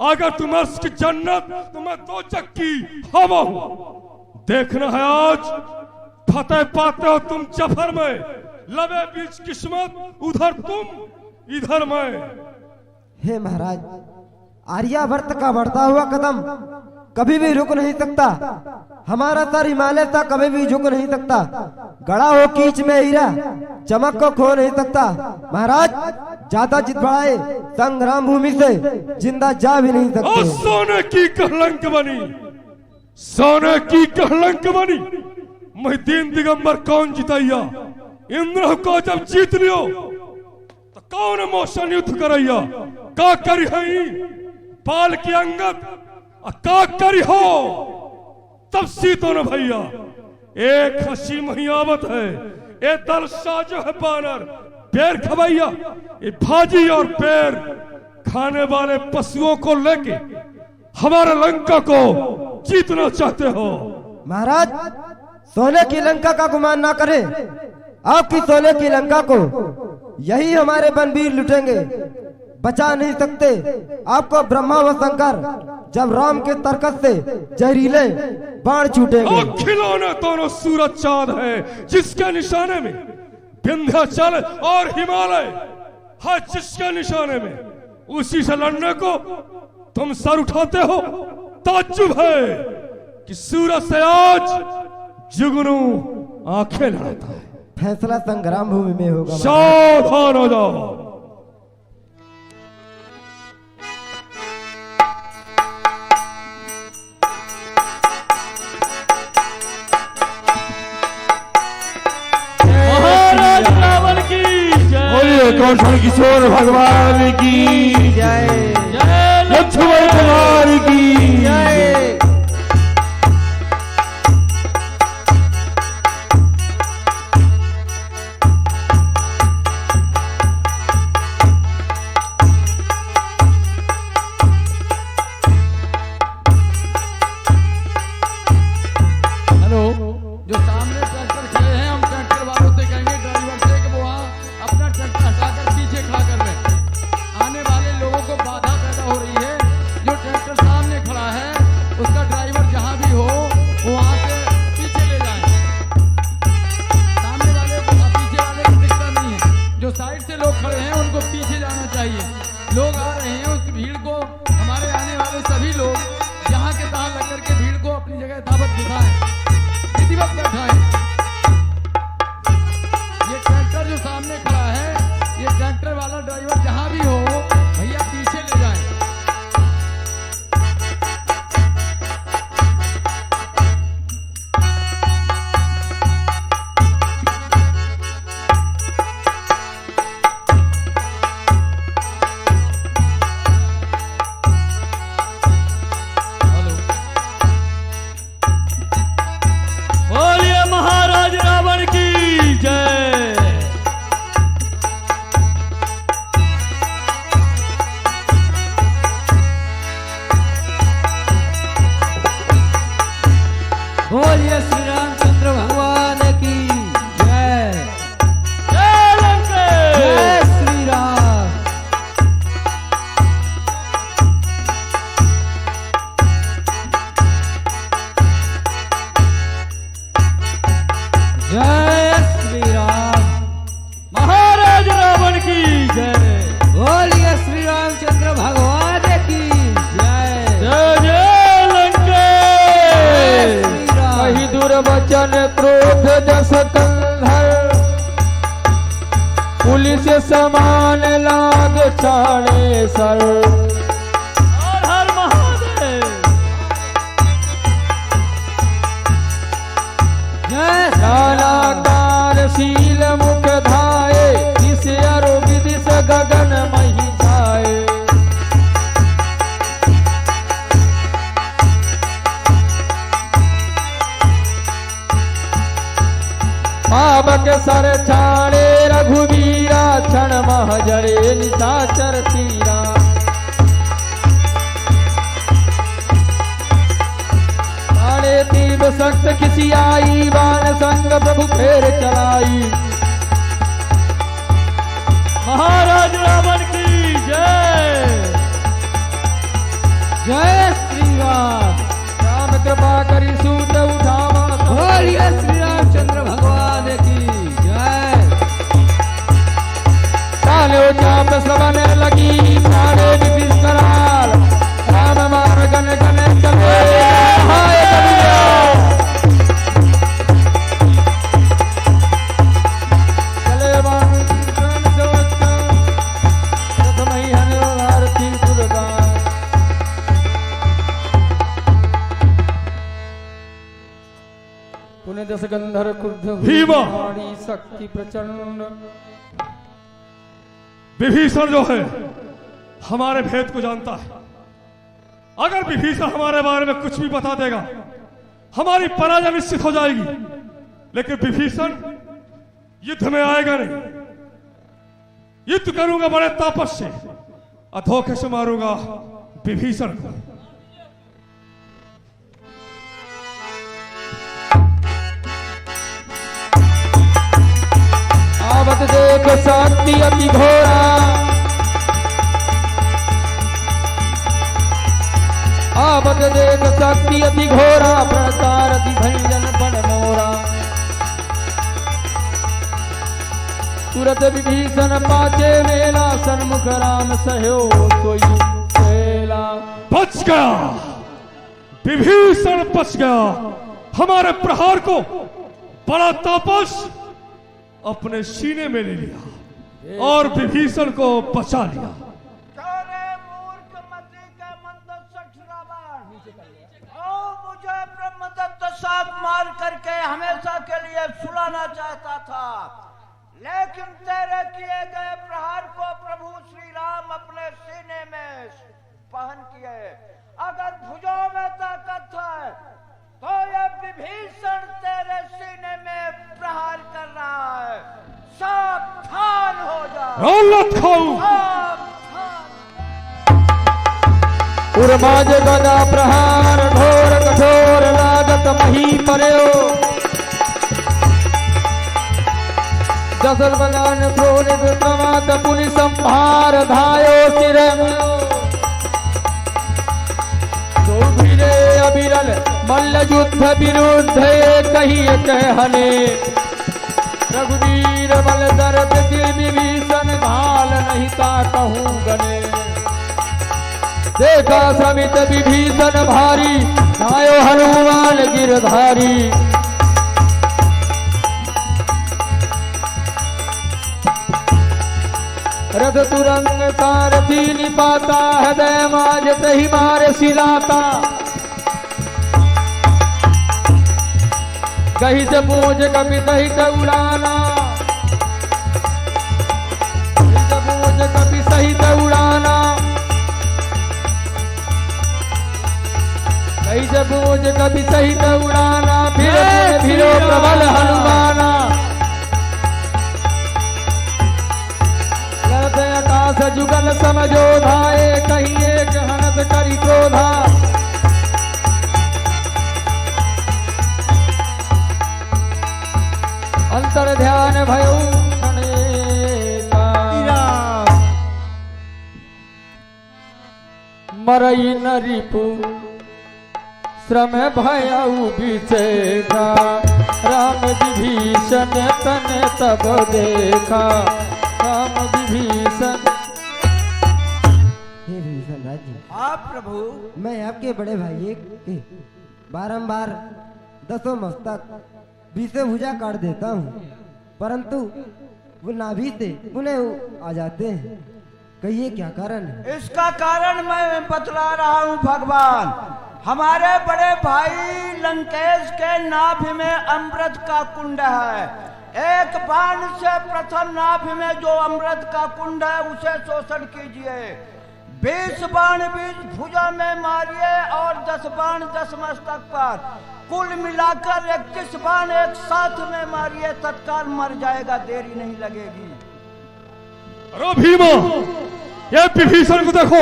अगर तुम इसकी जन्नत तो मैं दोजख की हवा हूं। देखना है आज फतेह पाते हो तुम जफर में, लबे बीच किस्मत, उधर तुम इधर मैं। हे महाराज, आर्यावर्त का बढ़ता हुआ कदम कभी भी रुक नहीं सकता। हमारा सर हिमालय तक कभी भी झुक नहीं सकता। गड़ा हो कीच में हीरा, चमक को खो नहीं सकता। महाराज, ज्यादा जिद बढ़ाए संग्राम भूमि से जिंदा जा भी नहीं सकते। सोने की कलंक बनी, सोने की कलंक बनी। मोहिद्दीन दिगंबर कौन जितैया? इंद्र को जब जीत लियो तो कौन मोशन युद्ध करैया? का करी हई पाल की अंगत, का करी हो तब सीतो न भैया। एक हसी महियावत है, ए दल साजो है बानर, पैर खबैया। ये भाजी और पैर खाने वाले पशुओं को लेके हमारे लंका को जीतना चाहते हो। महाराज, सोने की लंका का गुमान ना करे। आपकी सोने की लंका को यही हमारे बनवीर लुटेंगे, बचा नहीं सकते आपको ब्रह्मा व शंकर जब राम के तर्कस से जहरीले बाण छूटेंगे। खिलौने दोनों सूरज चांद है जिसके निशाने में विंध्याचल और हिमालय है, जिसके निशाने में उसी से लड़ने को तुम सर उठाते हो। ताज्जुब है कि सूरज से आज जुगनू आंखें लड़ाता है। फैसला संग्राम भूमि में होगा। सावधान हो जाओ। महाराज रावण की जय। बोलिए कौशल किशोर भगवान की जय। जय लक्ष्मण कुमार की जय। जो सामने ट्रैक्टर खड़े हैं, हम ट्रैक्टर वालों से कहेंगे ड्राइवर से कि वो अपना ट्रैक्टर हटाकर पीछे खड़ा कर लें। आने वाले लोगों को बाधा पैदा हो रही है। जो ट्रैक्टर सामने खड़ा है उसका जय श्री राम। महाराज रावण की जय। बोलिए श्री रामचंद्र भगवान की जय। जय जय लंकेश। कही दुर्वचन क्रोध जस कंधर, पुलिस समान लाग छाड़े सर। हर हर महादेव। जय नालाकार शील मुख धाये, इस अरु विदिश गगन मही छाए। पावक सर छाड़े रघुवीरा, क्षण मह जड़े निशाचर तीरा। छाड़े तीव्र सख्त किसी आई, बाण संग प्रभु फेर चलाई। महाराज रावण की जय। जय श्री राम। राम कृपा करी सूत उठावा, बोलिए श्री रामचंद्र भगवान की जय। तालो चाप श्रवण लगी, प्राणे विपिन कराल। राम मार्गन गन चले, हाय कलिया। चले वन कीर्तन सवच्चा, प्रथमहि हनो आरती दुर्गा। पुण्य दस गंधर क्रुद्ध भीमा। हुई, शक्ति प्रचंड। विभीषण जो है हमारे भेद को जानता है। अगर विभीषण हमारे बारे में कुछ भी बता देगा, हमारी पराजय निश्चित हो जाएगी। लेकिन विभीषण युद्ध में आएगा नहीं। युद्ध करूंगा बड़े तापस से, और धोखे से मारूंगा विभीषण को। आवत देख शक्ति अति घोरा, आवत देख शक्ति अति घोरा। प्रसारथि भंजन बन मोरा, तुरत विभीषण पाचे मेला। सन्मुख राम सहयो सोई सेला। बच गया, विभीषण बच गया। हमारे प्रहार को बड़ा तापस अपने सीने में ले लिया और विभीषण को बचा लिया। चोरे मूर्ख मति के मंदोषठ रावण, ओ मुझे ब्रह्मदत्त साथ मार करके हमेशा के लिए सुलाना चाहता था। लेकिन तेरे किए गए प्रहार को प्रभु श्री राम अपने सीने में पहन किए। अगर भुजों में ताकत है तो ये विभीषण तेरे सीने में प्रहार कर रहा है। सावधान हो जा। औलत खाऊ। उर्माज गदा प्रहार, घोर कठोर लागत मही पर्यो। दशर बगान थ्रोण विक्रमात, पुनि संभार धायो सिर। अविरल मल्ल युद्ध विरुद्ध कही कहने। रघुवीर बल दर्द दिल विभीषण, घाल नहीं ता कहूँ गने। देखा समित विभीषण भारी, आयो हनुमान गिरधारी। रथ तुरंग सारथी निपाता, हृदय माज तही मार सिलाता। कहीं से पूज कभी कहीं से उड़ाना, कहीं से पूज कभी सही से उड़ाना। कहीं से पूज कभी सही से उड़ाना, फिर प्रबल हनुमाना। आकाश जुगल समझो धाये, कहीं एक हनत करी क्रोधा। अंतर ध्यान भयो मरई न रिपु, श्रम भयऊ विचेगा। राम विभीषण तन तब देखा, राम विभीषण। हे विभीषण राज, आप प्रभु मैं आपके बड़े भाई के बारंबार दसों मस्तक बीसों भुजा काट देता हूँ, परंतु वो नाभि से उन्हें आ जाते हैं। कहिए क्या कारण है? इसका कारण मैं बतला रहा हूँ भगवान। हमारे बड़े भाई लंकेश के नाभि में अमृत का कुंड है। एक बाण से प्रथम नाभि में जो अमृत का कुंड है उसे शोषण कीजिए। 20 बाण 20 भुजा में मारिए और 10 बाण 10 मस्तक पर, कुल मिलाकर 21 बाण एक साथ में मारिए, तत्काल मर जाएगा, देरी नहीं लगेगी। अरे भीमा, ये विभीषण को देखो,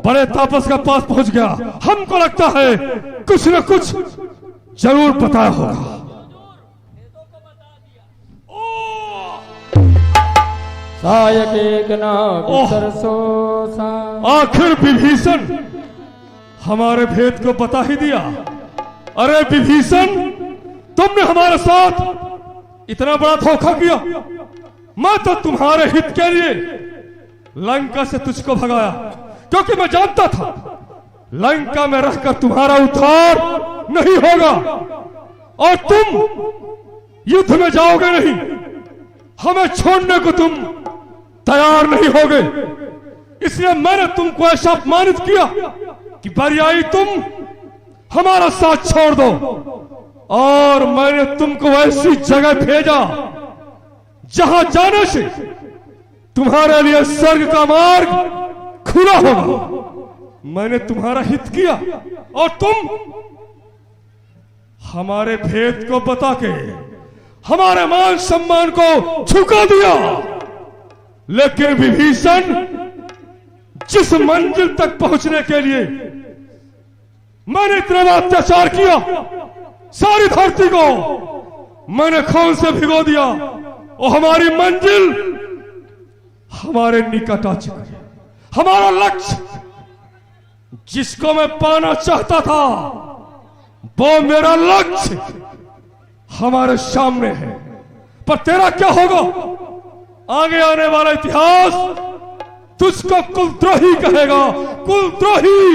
बड़े तापस का पास पहुंच गया। हमको लगता है कुछ न कुछ जरूर पता होगा। सायक एक नाभि सरसो सा। आखिर विभीषण हमारे भेद को बता ही दिया। अरे विभीषण, तुमने हमारे साथ इतना बड़ा धोखा किया। मैं तो तुम्हारे हित के लिए लंका से तुझको भगाया, क्योंकि मैं जानता था लंका में रहकर तुम्हारा उद्धार नहीं होगा और तुम युद्ध में जाओगे नहीं। हमें छोड़ने को तुम तैयार नहीं होगे, इसलिए मैंने तुमको ऐसा अपमानित किया कि पर्यायी तुम हमारा साथ छोड़ दो। और मैंने तुमको ऐसी जगह भेजा जहां जाने से तुम्हारे लिए स्वर्ग का मार्ग खुला होगा। मैंने तुम्हारा हित किया और तुम हमारे भेद को बता के हमारे मान सम्मान को झुका दिया। लेकिन विभीषण, जिस मंजिल तक पहुंचने के लिए मैंने इतना अत्याचार किया, सारी धरती को मैंने खून से भिगो दिया और हमारी मंजिल हमारे निकट आ चुकी है। हमारा लक्ष्य, जिसको मैं पाना चाहता था, वो मेरा लक्ष्य हमारे सामने है। पर तेरा क्या होगा? आगे आने वाला इतिहास तुझको कुलद्रोही कहेगा, कुलद्रोही।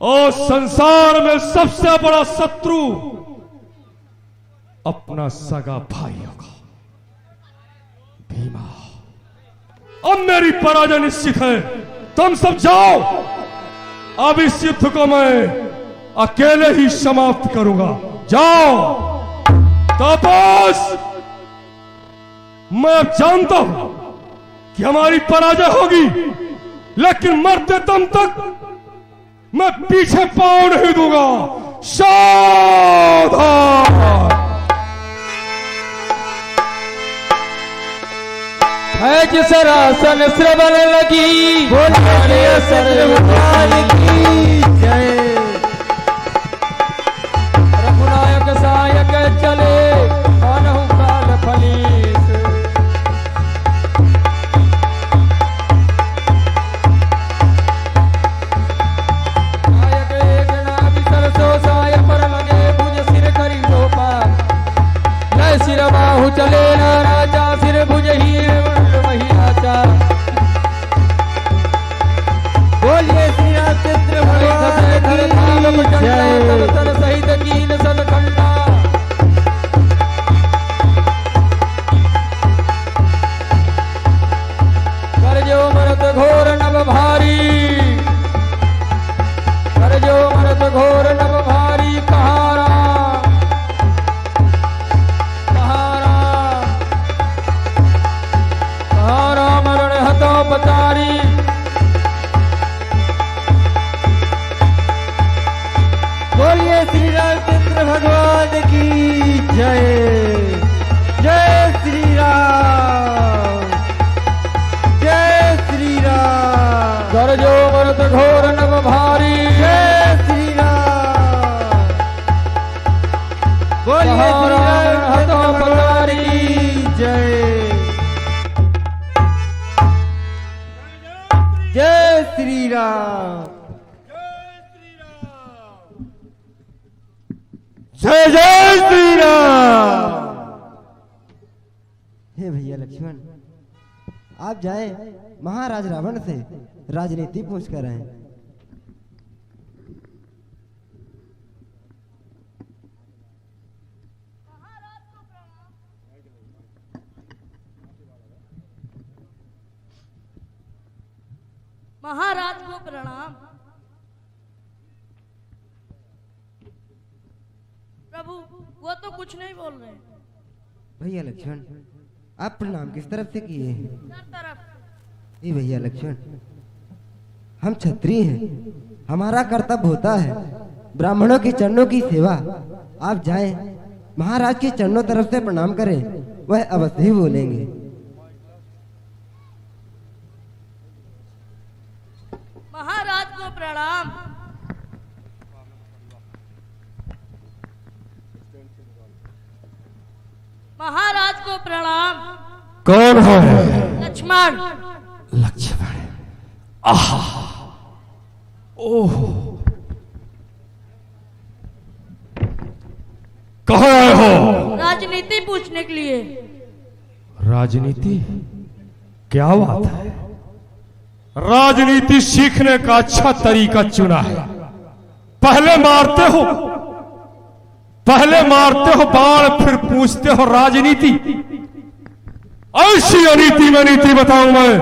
और संसार में सबसे बड़ा शत्रु अपना सगा भाई होगा, भीमा। अब मेरी पराजय निश्चित है। तुम सब जाओ, अब इस युद्ध को मैं अकेले ही समाप्त करूंगा। जाओ। तापस, मैं अब जानता हूं कि हमारी पराजय होगी, लेकिन मरते दम तक मैं पीछे पांव नहीं दूंगा। सावधान। हैज सरासन श्रवण लगी, बोलिए सर्वकाल की जय। रघुनायक सायक चले, कान्हु काल फलीस। सायक एक नाभि सरसो साय पर लगे, भुज सिर करी टोपा। लय सिर बाहु चले ना राजा, सिर भुज ही वही राजा। बोलिए श्री रामचंद्र भगवान की जय। सहित कीन सदखंडा। करजो मरत घोर नभ भारी, करजो मरत घोर नभ भारी। कहारा मरण हतो पतारी। बोलिए श्री रामचंद्र भगवान की जय। जय श्री राम, जय श्री राम। गरजो मरत घोर नभ भारी। जय श्री राम। बोलिए श्री रामचंद्र भगवान की जय। जय श्री राम। जय जय श्री राम। हे भैया लक्ष्मण, आप जाएं महाराज रावण से राजनीति पूछ कर आए। महाराज को प्रणाम। प्रभु वो तो कुछ नहीं बोल रहे। भैया लक्ष्मण, आप प्रणाम किस तरफ से किए हैं? हर तरफ। ये भैया लक्ष्मण, हम क्षत्रिय हैं, हमारा कर्तव्य होता है ब्राह्मणों के चरणों की सेवा। आप जाएं महाराज के चरणों तरफ से प्रणाम करें, वह अवश्य ही बोलेंगे। महाराज को प्रणाम। महाराज को प्रणाम। कौन है? लक्ष्मण। लक्ष्मण। आहा, ओह, कहाँ आए हो? राजनीति पूछने के लिए। राजनीति? क्या बात है? राजनीति सीखने का अच्छा तरीका चुना है। पहले मारते हो बाण, फिर पूछते हो राजनीति। ऐसी अनीति में नीति बताऊं मैं।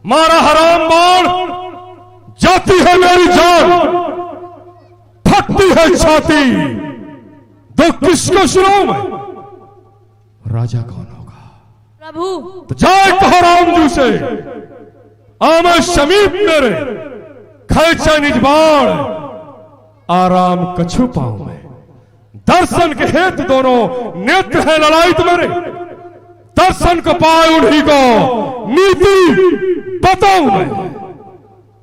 मारा हराम बाण, जाती है मेरी जान, फटती है छाती, तो किसको सुनाऊं मैं? राजा कौन होगा? प्रभु तो जाए कहो रामजू से, आमे समीप मेरे, खैचा निज बाण, आराम कछु पाऊं मैं। दर्शन के हेतु दोनों नेत्र है ललायत मेरे, दर्शन को पाए उन्हीं को नीति बताऊं मैं।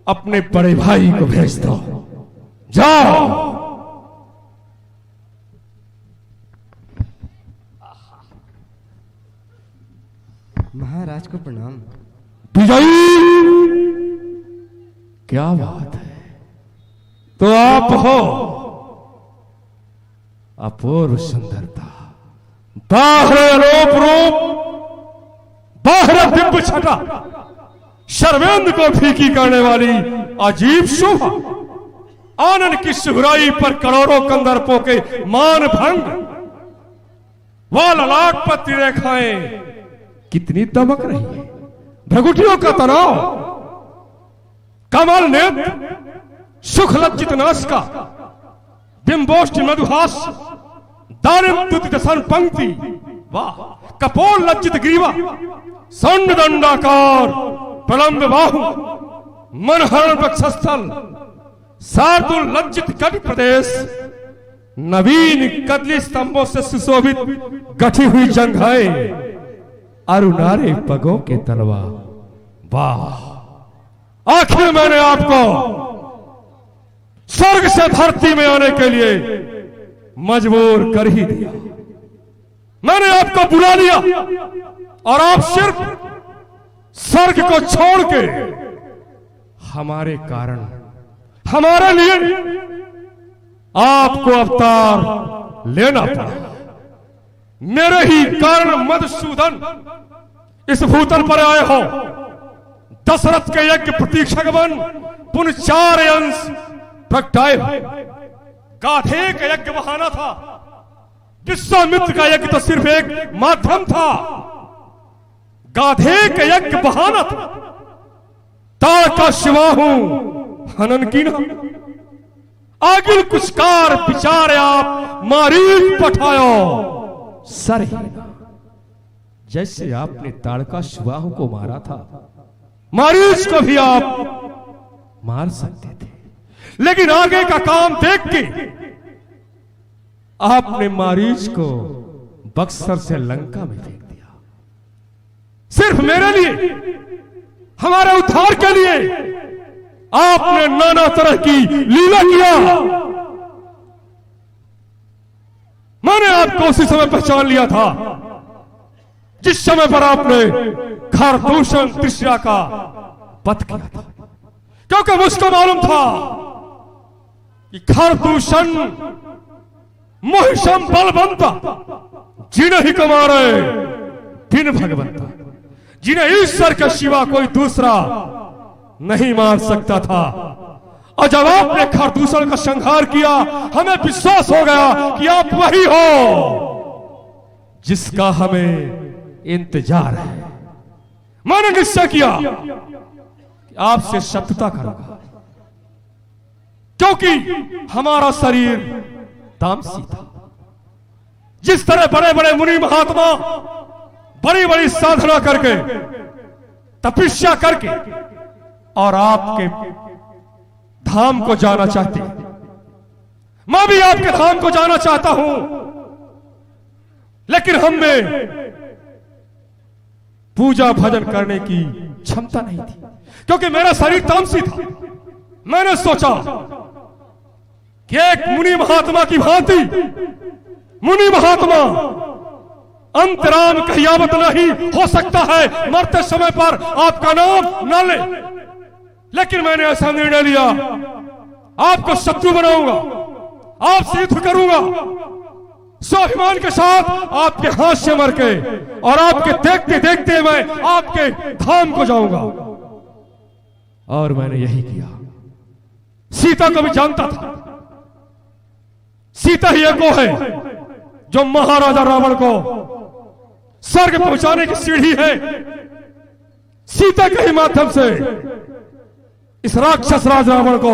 अपने बड़े भाई को भेज दो, जाओ। महाराज को प्रणाम। विजयी, क्या बात है? तो आप हो। अपूर्व सुंदरता, बाहर रूप, बाहर दिव्य छटा, शर्मेंद्र को फीकी करने वाली अजीब शोभा, आनंद की सुहराई पर करोड़ों कंदर्पों के मान भंग, ललाट पर तिरेखाएं कितनी दमक रही है, भ्रगुटियों का तनाव, कमल नेत्र, सुख लज्जित नासिका, बिंबोष्टि मधुहास, दारिम तुति दसन पंक्ति, वाह, कपोल लज्जित ग्रीवा, संड दंडाकार, प्रलंब बाहु, मनहरण वक्षस्थल, शार्दुल लज्जित कटि प्रदेश, नवीन कदली स्तंभों से सुशोभित गठी हुई जंघाएं, अरुणारे पगों के तलवा, वाह। आखिर मैंने आपको स्वर्ग से धरती में आने के लिए मजबूर कर ही दिया। मैंने आपको बुला लिया और आप सिर्फ स्वर्ग को छोड़ के हमारे कारण, हमारे लिए आपको अवतार लेना पड़ा। मेरे ही कारण मधुसूदन इस भूतल पर आए हो। दशरथ के यज्ञ प्रतीक्षक बन पुनः 4 अंश प्रगटाए। गाधे का यज्ञ बहाना था, विश्वामित्र का यज्ञ तो सिर्फ एक माध्यम था। गाधे का यज्ञ बहाना था, ताड़का शिवाहू हनन की ना। आगिल कुछ कार विचार आप मारीच पठायो सरहीना। जैसे आपने ताड़का शिवाहू को मारा था, मारीच को भी आप मार सकते थे, लेकिन आगे का काम देख के आपने मारीच को बक्सर से लंका में फेंक दिया। सिर्फ मेरे लिए, हमारे उद्धार के लिए आपने नाना तरह की लीला किया। मैंने आपको उसी समय पहचान लिया था जिस समय पर आपने खरदूषण त्रिशा का वध किया था, क्योंकि मुझको मालूम था कि खरदूषण मोहिशम बलवंता, जिन्हें ही कमा रहे बिन भगवंता, जिन्हें ईश्वर के सिवा कोई दूसरा नहीं मार सकता था। और जब आपने खरदूषण का संहार किया, हमें विश्वास हो गया कि आप वही हो जिसका हमें इंतजार है। मैंने निश्चय किया कि आपसे शत्रुता करूंगा, क्योंकि हमारा शरीर तामसी था। जिस तरह बड़े बड़े मुनि महात्मा बड़ी बड़ी साधना करके, तपस्या करके और आपके धाम को जाना चाहते, मैं भी आपके धाम को जाना चाहता हूं, लेकिन हम में पूजा भजन करने की क्षमता नहीं थी, क्योंकि मेरा शरीर तामसी था। मैंने सोचा कि एक मुनि महात्मा की भांति मुनि महात्मा अंतराम कहियावत नहीं हो सकता है मरते समय पर आपका नाम न ले, लेकिन मैंने ऐसा निर्णय लिया, आपको शत्रु बनाऊंगा, आपसे युद्ध करूंगा, स्वाभिमान के साथ आपके हाथ से मर के, और आपके देखते देखते मैं आपके धाम को जाऊंगा। और मैंने यही किया। सीता को भी जानता था, सीता ही एको है जो महाराजा रावण को स्वर्ग पहुंचाने की सीढ़ी है। सीता के ही माध्यम से इस राक्षस राज रावण को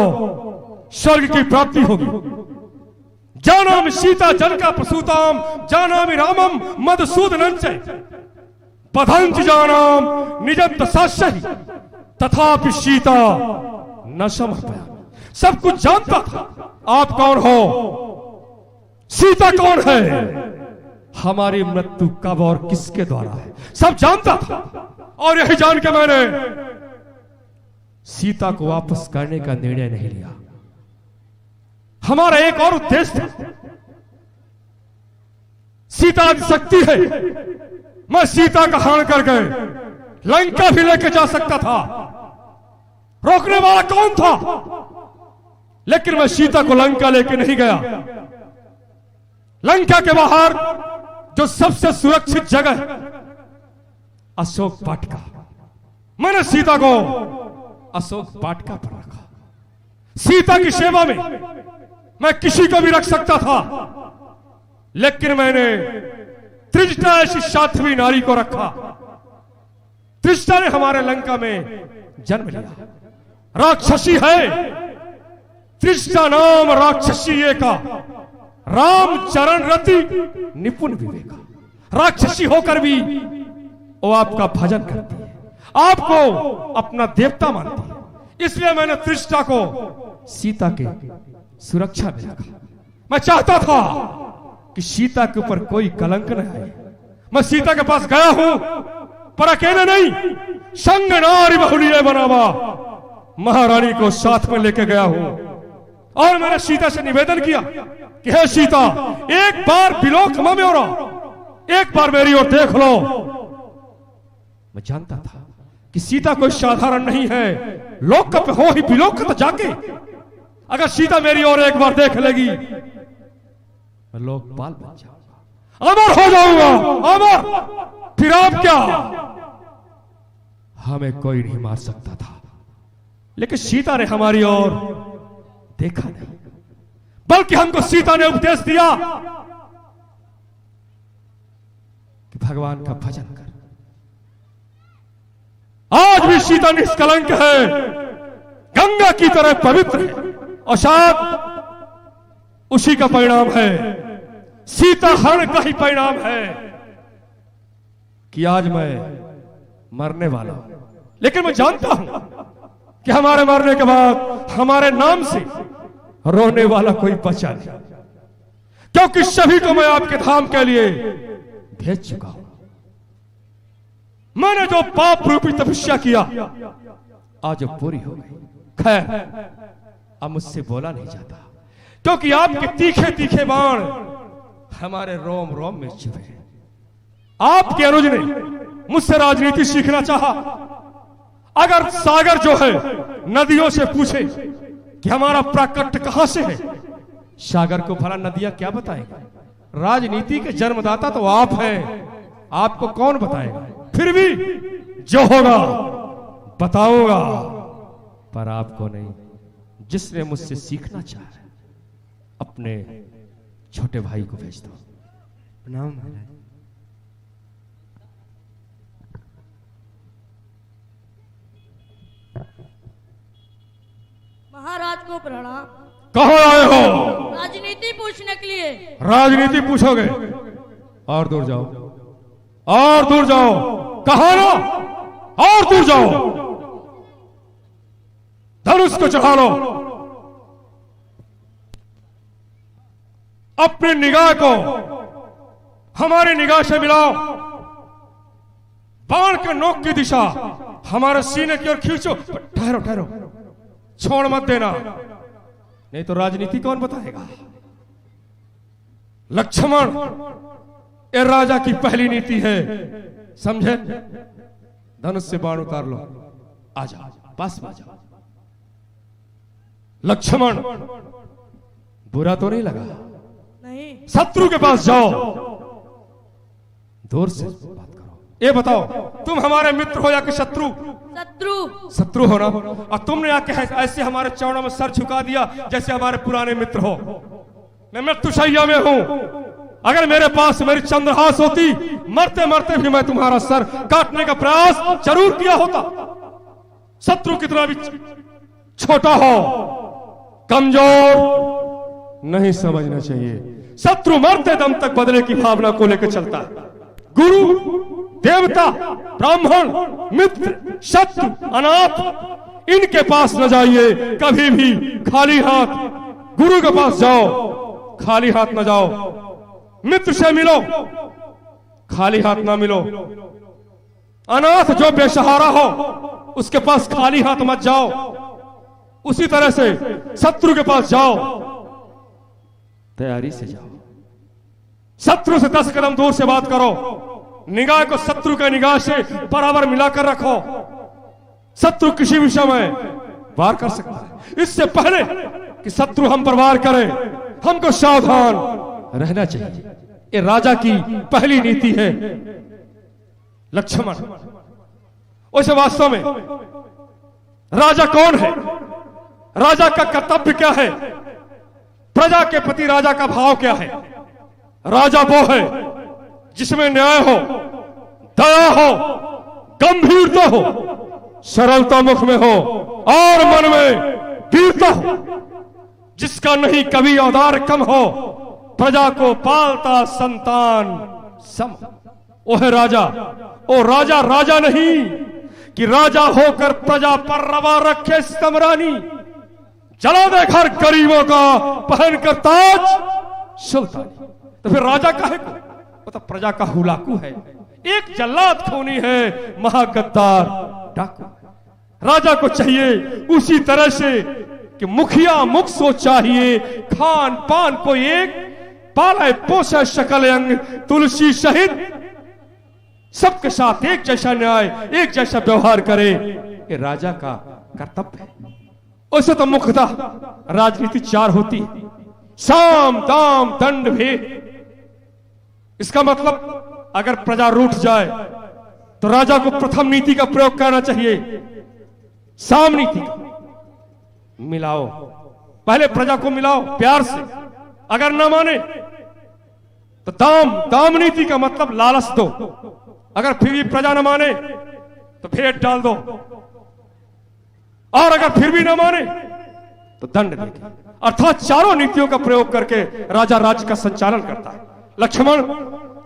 स्वर्ग की प्राप्ति होगी। जानामि सीता जनका प्रसूताम, जानामि रामम मधुसूदनं च, पठन्ति जानाम निजं दशास्यहि, तथापि सीता न समर्पयामि। सब कुछ जानता था। आप कौन हो, सीता कौन है, हमारी मृत्यु कब और किसके द्वारा है, सब जानता था। और यही जान के मैंने सीता को वापस करने का निर्णय नहीं लिया। हमारा एक और उद्देश्य था। सीता आदिशक्ति है, मैं सीता का हरण करके लंका भी लेके जा सकता था, रोकने वाला कौन था? लेकिन मैं सीता को लंका लेके नहीं गया। लंका के बाहर जो सबसे सुरक्षित जगह है, अशोक वाटिका, मैंने सीता को अशोक वाटिका पर रखा। सीता की सेवा में मैं किसी को भी रख सकता था, लेकिन मैंने त्रिजटा ऐसी साध्वी नारी को रखा। त्रिजटा ने हमारे लंका में जन्म लिया। राक्षसी है त्रिजटा नाम, राक्षसी का राम चरण रति निपुण विवेका। राक्षसी होकर भी वो आपका भजन करती है, आपको अपना देवता मानती है। इसलिए मैंने त्रिजटा को सीता के सुरक्षा में रखा। मैं चाहता था कि सीता के ऊपर कोई कलंक न आए। मैं सीता के पास गया हूं, पर अकेले नहीं, संग नारी बहुलिए बनावा, महारानी को साथ में लेके गया हूं। और मैंने सीता से निवेदन किया कि हे सीता, एक बार बिलोक में हो रहा, एक बार मेरी ओर देख लो। मैं जानता था कि सीता कोई साधारण नहीं है, लोक पे हो ही बिलोक तो जाके। अगर सीता मेरी ओर एक बार देख लेगी, मैं लोकपाल बन जाऊंगा, अमर हो जाऊंगा, अमर। फिर आप क्या, हमें कोई नहीं मार सकता था। लेकिन सीता ने हमारी ओर देखा नहीं, बल्कि हमको सीता ने उपदेश दिया कि भगवान का भजन कर। आज भी सीता निष्कलंक है, गंगा की तरह पवित्र है, और शायद उसी का परिणाम है, सीता हरण का ही परिणाम है कि आज मैं मरने वाला हूं। लेकिन मैं जानता हूं कि हमारे मरने के बाद हमारे नाम से रोने वाला कोई बचा नहीं, क्योंकि सभी को मैं आपके धाम के लिए भेज चुका हूं। मैंने जो पाप रूपी तपस्या किया आज वो पूरी हो गई। खैर, अब मुझसे बोला नहीं जाता, क्योंकि आपके तीखे तीखे बाण हमारे रोम रोम में चुभे हैं। आपके अनुज ने मुझसे राजनीति सीखना चाहा। अगर सागर जो है नदियों से पूछे कि हमारा प्राकट्य कहां से है, सागर को भला नदियां क्या बताएगा? राजनीति के जन्मदाता तो आप हैं, आपको कौन बताएगा? फिर भी जो होगा बताऊंगा, पर आपको नहीं। जिसने मुझसे सीखना चाहे अपने छोटे भाई को भेज दो। प्रणाम महाराज। महाराज को प्रणाम। कहाँ आए हो? राजनीति पूछने के लिए। राजनीति पूछोगे? और दूर जाओ, और दूर जाओ। कहा ना, और दूर जाओ। धनुष को चढ़ा लो। अपनी निगाह को हमारी निगाह से मिलाओ। बाण के नोक की दिशा हमारे सीने की ओर खींचो। ठहरो ठहरो, छोड़ मत देना, नहीं तो राजनीति कौन बताएगा? लक्ष्मण, ये राजा की पहली नीति है, समझे? धनुष से बाण उतार लो। आ जाओ, पास में आ जाओ। लक्ष्मण, बुरा तो नहीं लगा? नहीं। शत्रु के पास जाओ, दूर से बात करो। ये बताओ, तुम हमारे मित्र हो या कि शत्रु? शत्रु। शत्रु हो ना? और तुमने आके ऐसे हमारे चरणों में सर झुका दिया जैसे हमारे पुराने मित्र हो। मैं मृत्युशैया में हूं। अगर मेरे पास मेरी चंद्रहास होती, मरते मरते भी मैं तुम्हारा सर काटने का प्रयास जरूर किया होता। शत्रु कितना भी छोटा हो, कमजोर नहीं समझना चाहिए। शत्रु मरते दम तक बदले की भावना को लेकर चलता है। गुरु, देवता, ब्राह्मण, मित्र, शत्रु, अनाथ, इनके पास न जाइए कभी भी खाली हाथ। गुरु के पास जाओ, खाली हाथ न जाओ। मित्र से मिलो, खाली हाथ ना मिलो। अनाथ जो बेसहारा हो, उसके पास खाली हाथ मत जाओ। उसी तरह से शत्रु के पास जाओ, तैयारी से जाओ। शत्रु से 10 कदम दूर से बात करो। निगाह को शत्रु के निगाह से बराबर मिलाकर रखो। शत्रु किसी भी समय वार कर सकता है। इससे पहले कि शत्रु हम पर वार करे, हमको सावधान रहना चाहिए। ये राजा की पहली नीति है। लक्ष्मण, वैसे वास्तव में राजा कौन है? राजा का कर्तव्य क्या है? प्रजा के प्रति राजा का भाव क्या है? राजा वो है जिसमें न्याय हो, दया हो, गंभीरता हो, सरलता मुख में हो और मन में वीरता हो, जिसका नहीं कभी औदार कम हो, प्रजा को पालता संतान सम। वो है राजा। ओ राजा राजा नहीं कि राजा होकर प्रजा पर रवा रखे समरानी, जला दे घर गरीबों का पहनकर ताज सुल्तानी। तो फिर राजा काहे को? वो तो प्रजा का हुलाकू है, एक जल्लाद खूनी है, महागद्दार डाकू। राजा को चाहिए उसी तरह से कि मुखिया मुख सो चाहिए, खान पान को एक, पाले पोषे शकल अंग तुलसी सहित, सबके साथ एक जैसा न्याय, एक जैसा व्यवहार करे, ये राजा का कर्तव्य है। वैसे तो मुख्यतः राजनीति 4 होती है, साम दाम दंड भेद। इसका मतलब अगर प्रजा रूठ जाए तो राजा को प्रथम नीति का प्रयोग करना चाहिए, साम नीति का। मिलाओ, पहले प्रजा को मिलाओ प्यार से। अगर न माने तो दाम नीति का मतलब लालच दो। अगर फिर भी प्रजा न माने तो भेंट डाल दो, और अगर फिर भी न माने तो दंड दे। अर्थात चारों नीतियों का प्रयोग करके राजा राज्य का संचालन करता है। लक्ष्मण,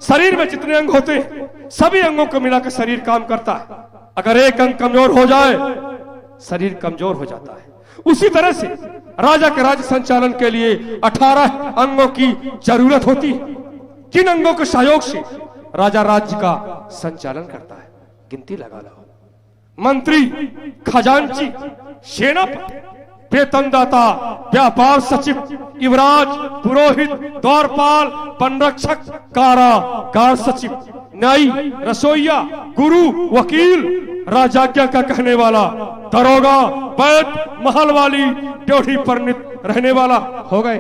शरीर में जितने अंग होते हैं सभी अंगों को मिलाकर शरीर काम करता है। अगर एक अंग कमजोर हो जाए, शरीर कमजोर हो जाता है। उसी तरह से राजा के राज्य संचालन के लिए 18 अंगों की जरूरत होती है, जिन अंगों के सहयोग से राजा राज्य का संचालन करता है। गिनती लगा लो। मंत्री, खजांची, सेनापति, वेतनदाता, व्यापार सचिव, युवराज, पुरोहित, द्वारपाल, वनरक्षक, कारागार सचिव, न्यायी, रसोईया, गुरु, वकील, राजाज्ञा का कहने वाला, दरोगा, वैद्य, महल वाली, ड्योढ़ी पर रहने वाला हो गए।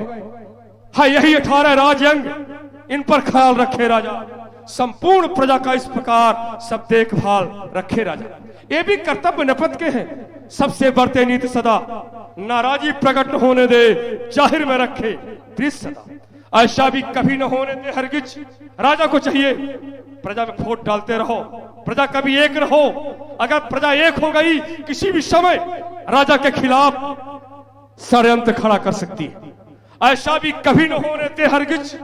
है यही 18 राजयंग, इन पर ख्याल रखे राजा। संपूर्ण प्रजा का इस प्रकार सब देखभाल रखे राजा। ये भी कर्तव्य नपत के हैं, सबसे बढ़ते नीति सदा, नाराजी प्रकट न होने दे, जाहिर में रखे प्रीत सदा। ऐसा भी कभी न होने दे हरगिज, राजा को चाहिए प्रजा में वोट डालते रहो, प्रजा कभी एक न हो। अगर प्रजा एक हो गई किसी भी समय राजा के खिलाफ षड्यंत्र खड़ा कर सकती है। ऐसा भी कभी न होने दे हरगिज,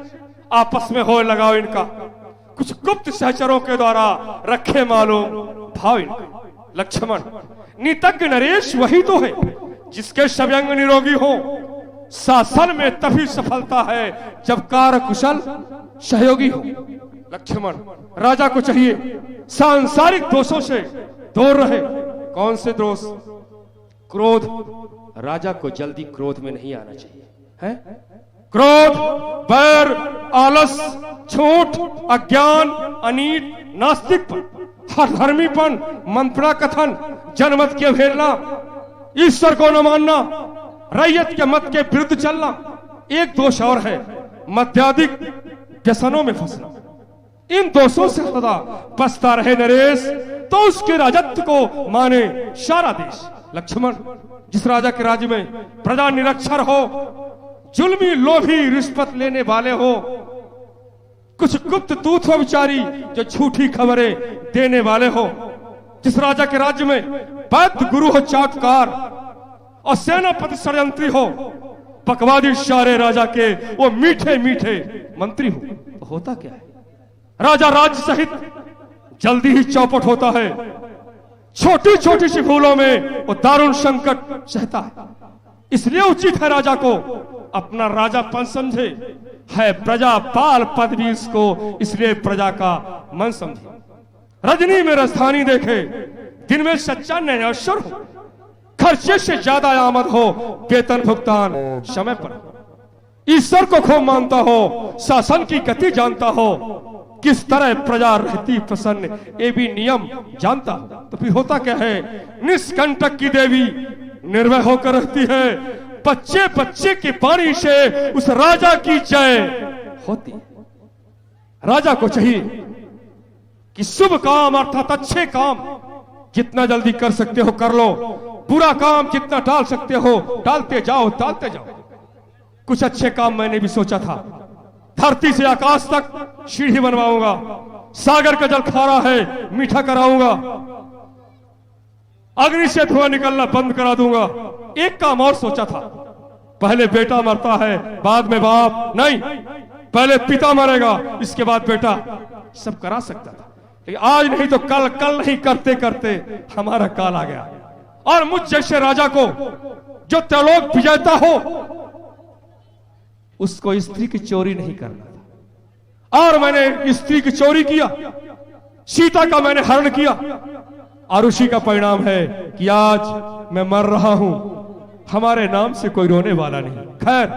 आपस में हो लगाओ इनका, कुछ गुप्त सहचरों के द्वारा रखे मालूम भाव इनका। लक्ष्मण नीतज्ञ नरेश वही तो है जिसके सव्यंग निरोगी हो। शासन में तभी सफलता है जब कार्य कुशल सहयोगी हो। लक्ष्मण राजा को चाहिए सांसारिक दोषों से दूर रहे। कौन से दोष? क्रोध। राजा को जल्दी क्रोध में नहीं आना चाहिए है। क्रोध, बैर, आलस, झूठ, अज्ञान, अनीत, नास्तिकपन, हरधर्मीपन, मंत्रा कथन, जनमत की अवहेलना, ईश्वर को न मानना, रैयत के मत के विरुद्ध चलना। एक दोष और है, मद्याधिक व्यसनों में फंसना। इन दोषों से सदा बचता रहे नरेश, तो उसके राजत्व को माने सारा देश। लक्ष्मण जिस राजा के राज्य में प्रजा निरक्षर हो, जुल्मी लोभी रिश्वत लेने वाले हो, कुछ गुप्त दूत हो बिचारी जो झूठी खबरें देने वाले हो, जिस राजा के राज्य में वैद्य गुरु हो चाटुकार और सेनापति षड्यंत्री हो, पकवादी सारे राजा के वो मीठे मीठे मंत्री हो, तो होता क्या है? राजा राज्य सहित जल्दी ही चौपट होता है। छोटी छोटी सी भूलों में वो दारुण संकट सहता है। इसलिए उचित है राजा को अपना राजापन समझे, है प्रजा पाल पद भी इसको, इसलिए प्रजा का मन समझे। रजनी में राजधानी देखे, दिन में सच्चा न्यायाधीश हो, खर्चे से ज्यादा आमद हो, वेतन भुगतान समय पर, ईश्वर को खूब मानता हो, शासन की गति जानता हो, किस तरह प्रजा रहती प्रसन्न ये भी नियम जानता। तो फिर होता क्या है? निष्कंटक की देवी निर्भय होकर रहती है, बच्चे बच्चे की पानी से उस राजा की जय होती। राजा को चाहिए कि शुभ काम अर्थात अच्छे काम जितना जल्दी कर सकते हो कर लो, बुरा काम जितना टाल सकते हो टालते जाओ, टालते जाओ। कुछ अच्छे काम मैंने भी सोचा था, धरती से आकाश तक सीढ़ी बनवाऊंगा, सागर का जल खारा है मीठा कराऊंगा, अग्नि से धुआं निकलना बंद करा दूंगा। एक काम और सोचा था, पहले बेटा मरता है बाद में बाप, नहीं पहले पिता मरेगा इसके बाद बेटा। सब करा सकता था, लेकिन आज नहीं तो कल, कल नहीं करते करते हमारा काल आ गया। और मुझ जैसे राजा को जो त्रिलोक विजेता हो, उसको स्त्री की चोरी नहीं करना था। और मैंने स्त्री की चोरी किया, सीता का मैंने हरण किया, और उसी का परिणाम है कि आज मैं मर रहा हूं, हमारे नाम से कोई रोने वाला नहीं। खैर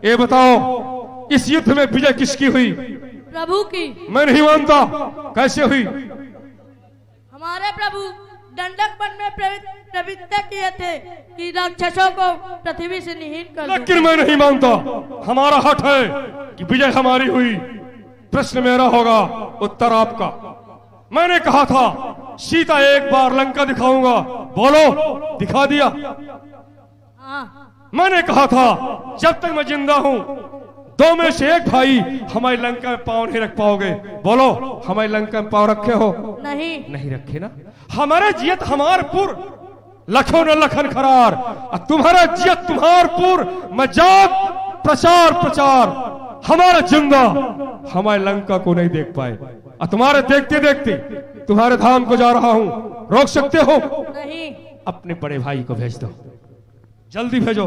ये बताओ, इस युद्ध में विजय किसकी हुई? प्रभु की। मैं नहीं मानता। कैसे हुई? हमारे प्रभु दंडक वन में प्रतिज्ञा किए थे कि राक्षसों को पृथ्वी से निहीन कर दो। लेकिन मैं नहीं मानता। हमारा हट है कि विजय हमारी हुई। प्रश्न मेरा होगा, उत्तर आपका। मैंने कहा था सीता एक बार लंका दिखाऊंगा, बोलो दिखा दिया। मैंने कहा था जब तक मैं जिंदा हूं दो में से एक भाई हमारी लंका में पांव नहीं रख पाओगे, बोलो हमारी लंका में पांव रखे हो? नहीं। नहीं रखे ना। हमारे जियत हमारपुर लखो न लखन खरार, तुम्हारा जियत तुम्हारपुर मजाक प्रचार प्रचार। हमारा जिंदा हमारे लंका को नहीं देख पाए, और तुम्हारे देखते देखते तुम्हारे धाम को जा रहा हूं, रोक सकते हो? नहीं। अपने बड़े भाई को भेज दो, जल्दी भेजो।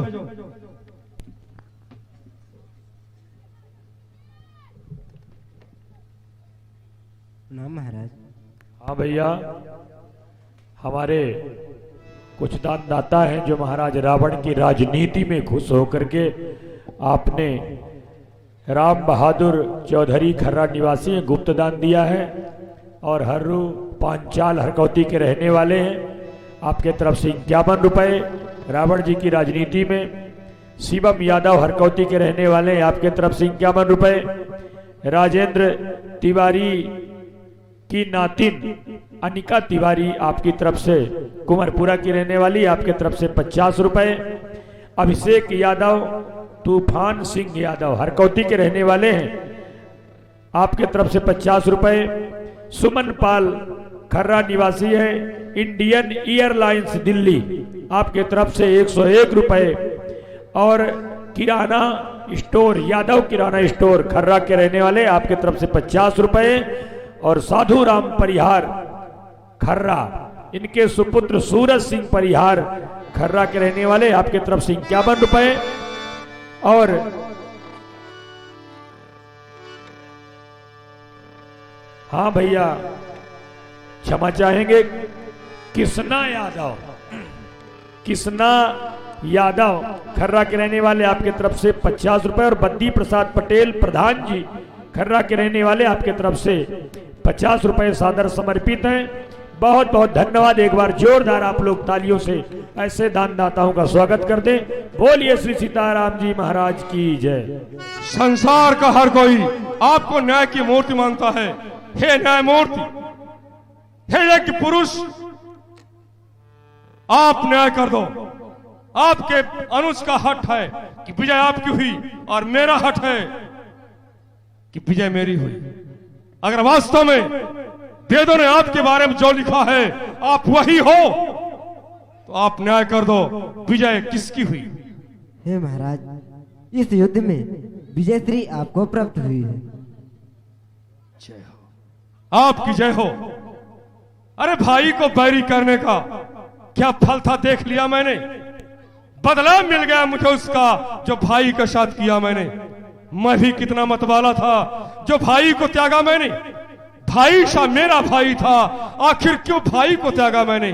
ना महाराज। हाँ भैया, हमारे कुछ दानदाता हैं जो महाराज रावण की राजनीति में खुश होकर के आपने राम बहादुर चौधरी खर्रा निवासी हैं, गुप्त दान दिया है, और हर्रू पांचाल हरकौती के रहने वाले हैं। आपके तरफ से 51 रुपए रावण जी की राजनीति में शिवम यादव हरकौती के रहने वाले हैं, आपके तरफ से 51 रुपए। राजेंद्र तिवारी की नातिन अनिका तिवारी आपकी तरफ से कुमारपुरा की रहने वाली, आपके तरफ से 50 रुपए। अभिषेक यादव, तूफान सिंह यादव हरकौती के रहने वाले हैं, आपके तरफ से 50 रुपए। सुमन पाल खर्रा निवासी है, इंडियन एयरलाइंस दिल्ली, आपके तरफ से 101 रुपए। और किराना स्टोर यादव किराना स्टोर खर्रा के रहने वाले, आपके तरफ से 50 रुपए। और साधु राम परिहार खर्रा, इनके सुपुत्र सूरज सिंह परिहार खर्रा के रहने वाले, आपके तरफ से 51 रुपए। और हाँ भैया क्षमा चाहेंगे, कृष्णा यादव खर्रा के रहने वाले, आपके तरफ से 50 रुपए। और बद्दी प्रसाद पटेल प्रधान जी खर्रा के रहने वाले, आपके तरफ से 50 रुपए सादर समर्पित हैं। बहुत बहुत धन्यवाद। एक बार जोरदार आप लोग तालियों से ऐसे दानदाताओं का स्वागत कर दें। बोलिए श्री सीताराम जी महाराज की जय। संसार का हर कोई आपको न्याय की मूर्ति मांगता है। हे न्याय मूर्ति, हे यज्ञ पुरुष, आप न्याय कर दो। आपके अनुज का हट है कि विजय आपकी हुई, और मेरा हट है कि विजय मेरी हुई। अगर वास्तव में वेदों ने आपके बारे में जो लिखा है आप वही हो, तो आप न्याय कर दो। विजय किसकी हुई? हे महाराज, इस युद्ध में विजय श्री आपको प्राप्त हुई है। जय हो, आपकी जय हो। अरे भाई को बैरी करने का क्या फल था देख लिया मैंने। बदला मिल गया मुझे उसका जो भाई के साथ किया मैंने। मैं भी कितना मतवाला था जो भाई को त्यागा मैंने। भाई सा मेरा भाई था, आखिर क्यों भाई को त्यागा मैंने।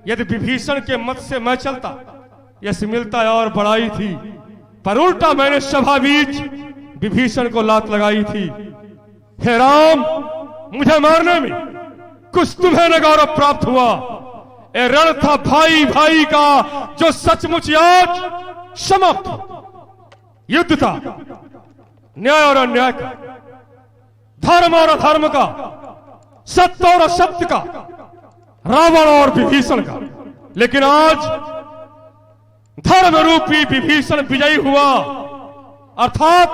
यदि विभीषण के मत से मैं चलता, यश मिलता और बड़ाई थी, पर उल्टा मैंने सभा बीच विभीषण को लात लगाई थी। हे राम, मुझे मारने में कुछ तुम्हें न गौरव प्राप्त हुआ। ए रण था भाई भाई का जो सचमुच आज समाप्त। युद्ध था न्याय और अन्याय का, धर्म और अधर्म का, सत्य और असत्य का, रावण और विभीषण का। लेकिन आज धर्म रूपी विभीषण विजयी हुआ, अर्थात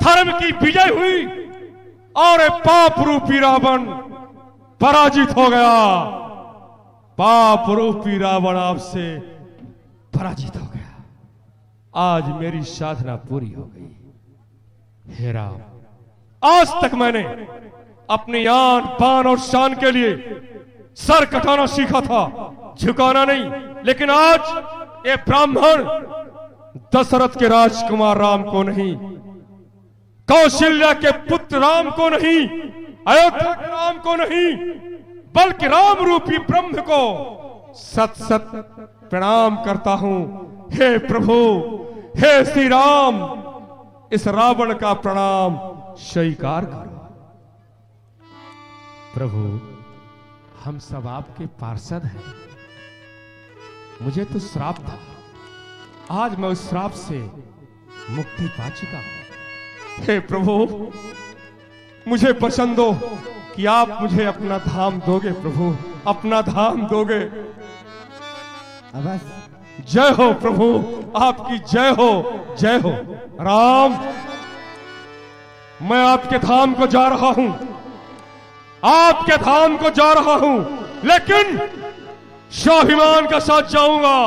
धर्म की विजय हुई, और पाप रूपी रावण पराजित हो गया। पाप रूपी रावण आपसे पराजित हो गया। आज मेरी साधना पूरी हो गई। हे राम, आज तक मैंने अपनी आन पान और शान के लिए सर कटाना सीखा था, झुकाना नहीं। लेकिन आज ये ब्राह्मण दशरथ के राजकुमार राम को नहीं, कौशल्या के पुत्र राम को नहीं, अयोध्या के राम को नहीं, बल्कि राम रूपी ब्रह्म को सत सत प्रणाम करता हूं। हे प्रभु, हे श्री राम, इस रावण का प्रणाम स्वीकार करो। प्रभु, हम सब आपके पार्षद हैं। मुझे तो श्राप था, आज मैं उस श्राप से मुक्ति पा चुका हूं। हे प्रभु, मुझे पसंद दो कि आप मुझे अपना धाम दोगे। प्रभु, अपना धाम दोगे। जय हो प्रभु, आपकी जय हो, जय हो। राम, मैं आपके धाम को जा रहा हूं, आपके धाम को जा रहा हूं, लेकिन स्वाभिमान के साथ जाऊंगा,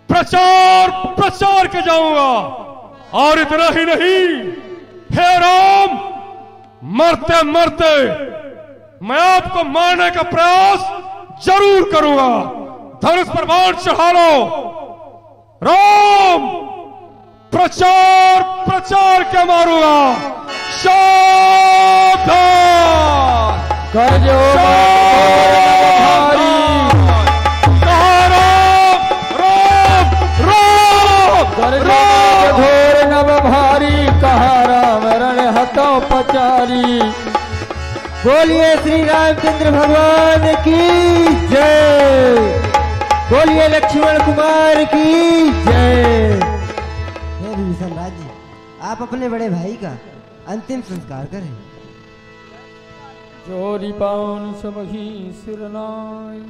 प्रचार के जाऊंगा। और इतना ही नहीं, हे राम, मरते मरते मैं आपको मारने का प्रयास जरूर करूंगा। धनुष पर बाण चढ़ा लो। राम, प्रचार के मारूंगा। सावधान कर जो घोर नभ भारी, कहा राम रण हतो पचारी। बोलिए श्री रामचंद्र भगवान की जय, बोलिए लक्ष्मण कुमार की जय। विभीषण राज जी, आप अपने बड़े भाई का अंतिम संस्कार करें। जोरी पावन समही सिरनाई।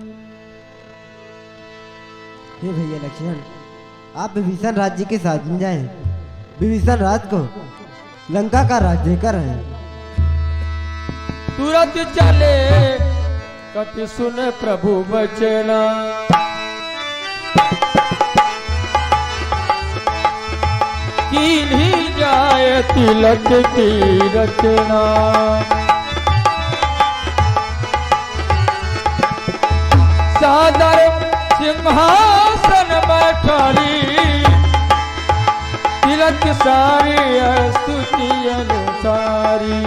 हे भैया लक्ष्मण, आप विभीषण राज जी के साथ जाएं। विभीषण राज को लंका का राज देकर आए। तुरंत चले कपि सुन प्रभु बचना, कीन्ही जाए तिलक की रचना। सादर सिंहासन बैठारी, तिलक सारी स्तुति अनुसारी।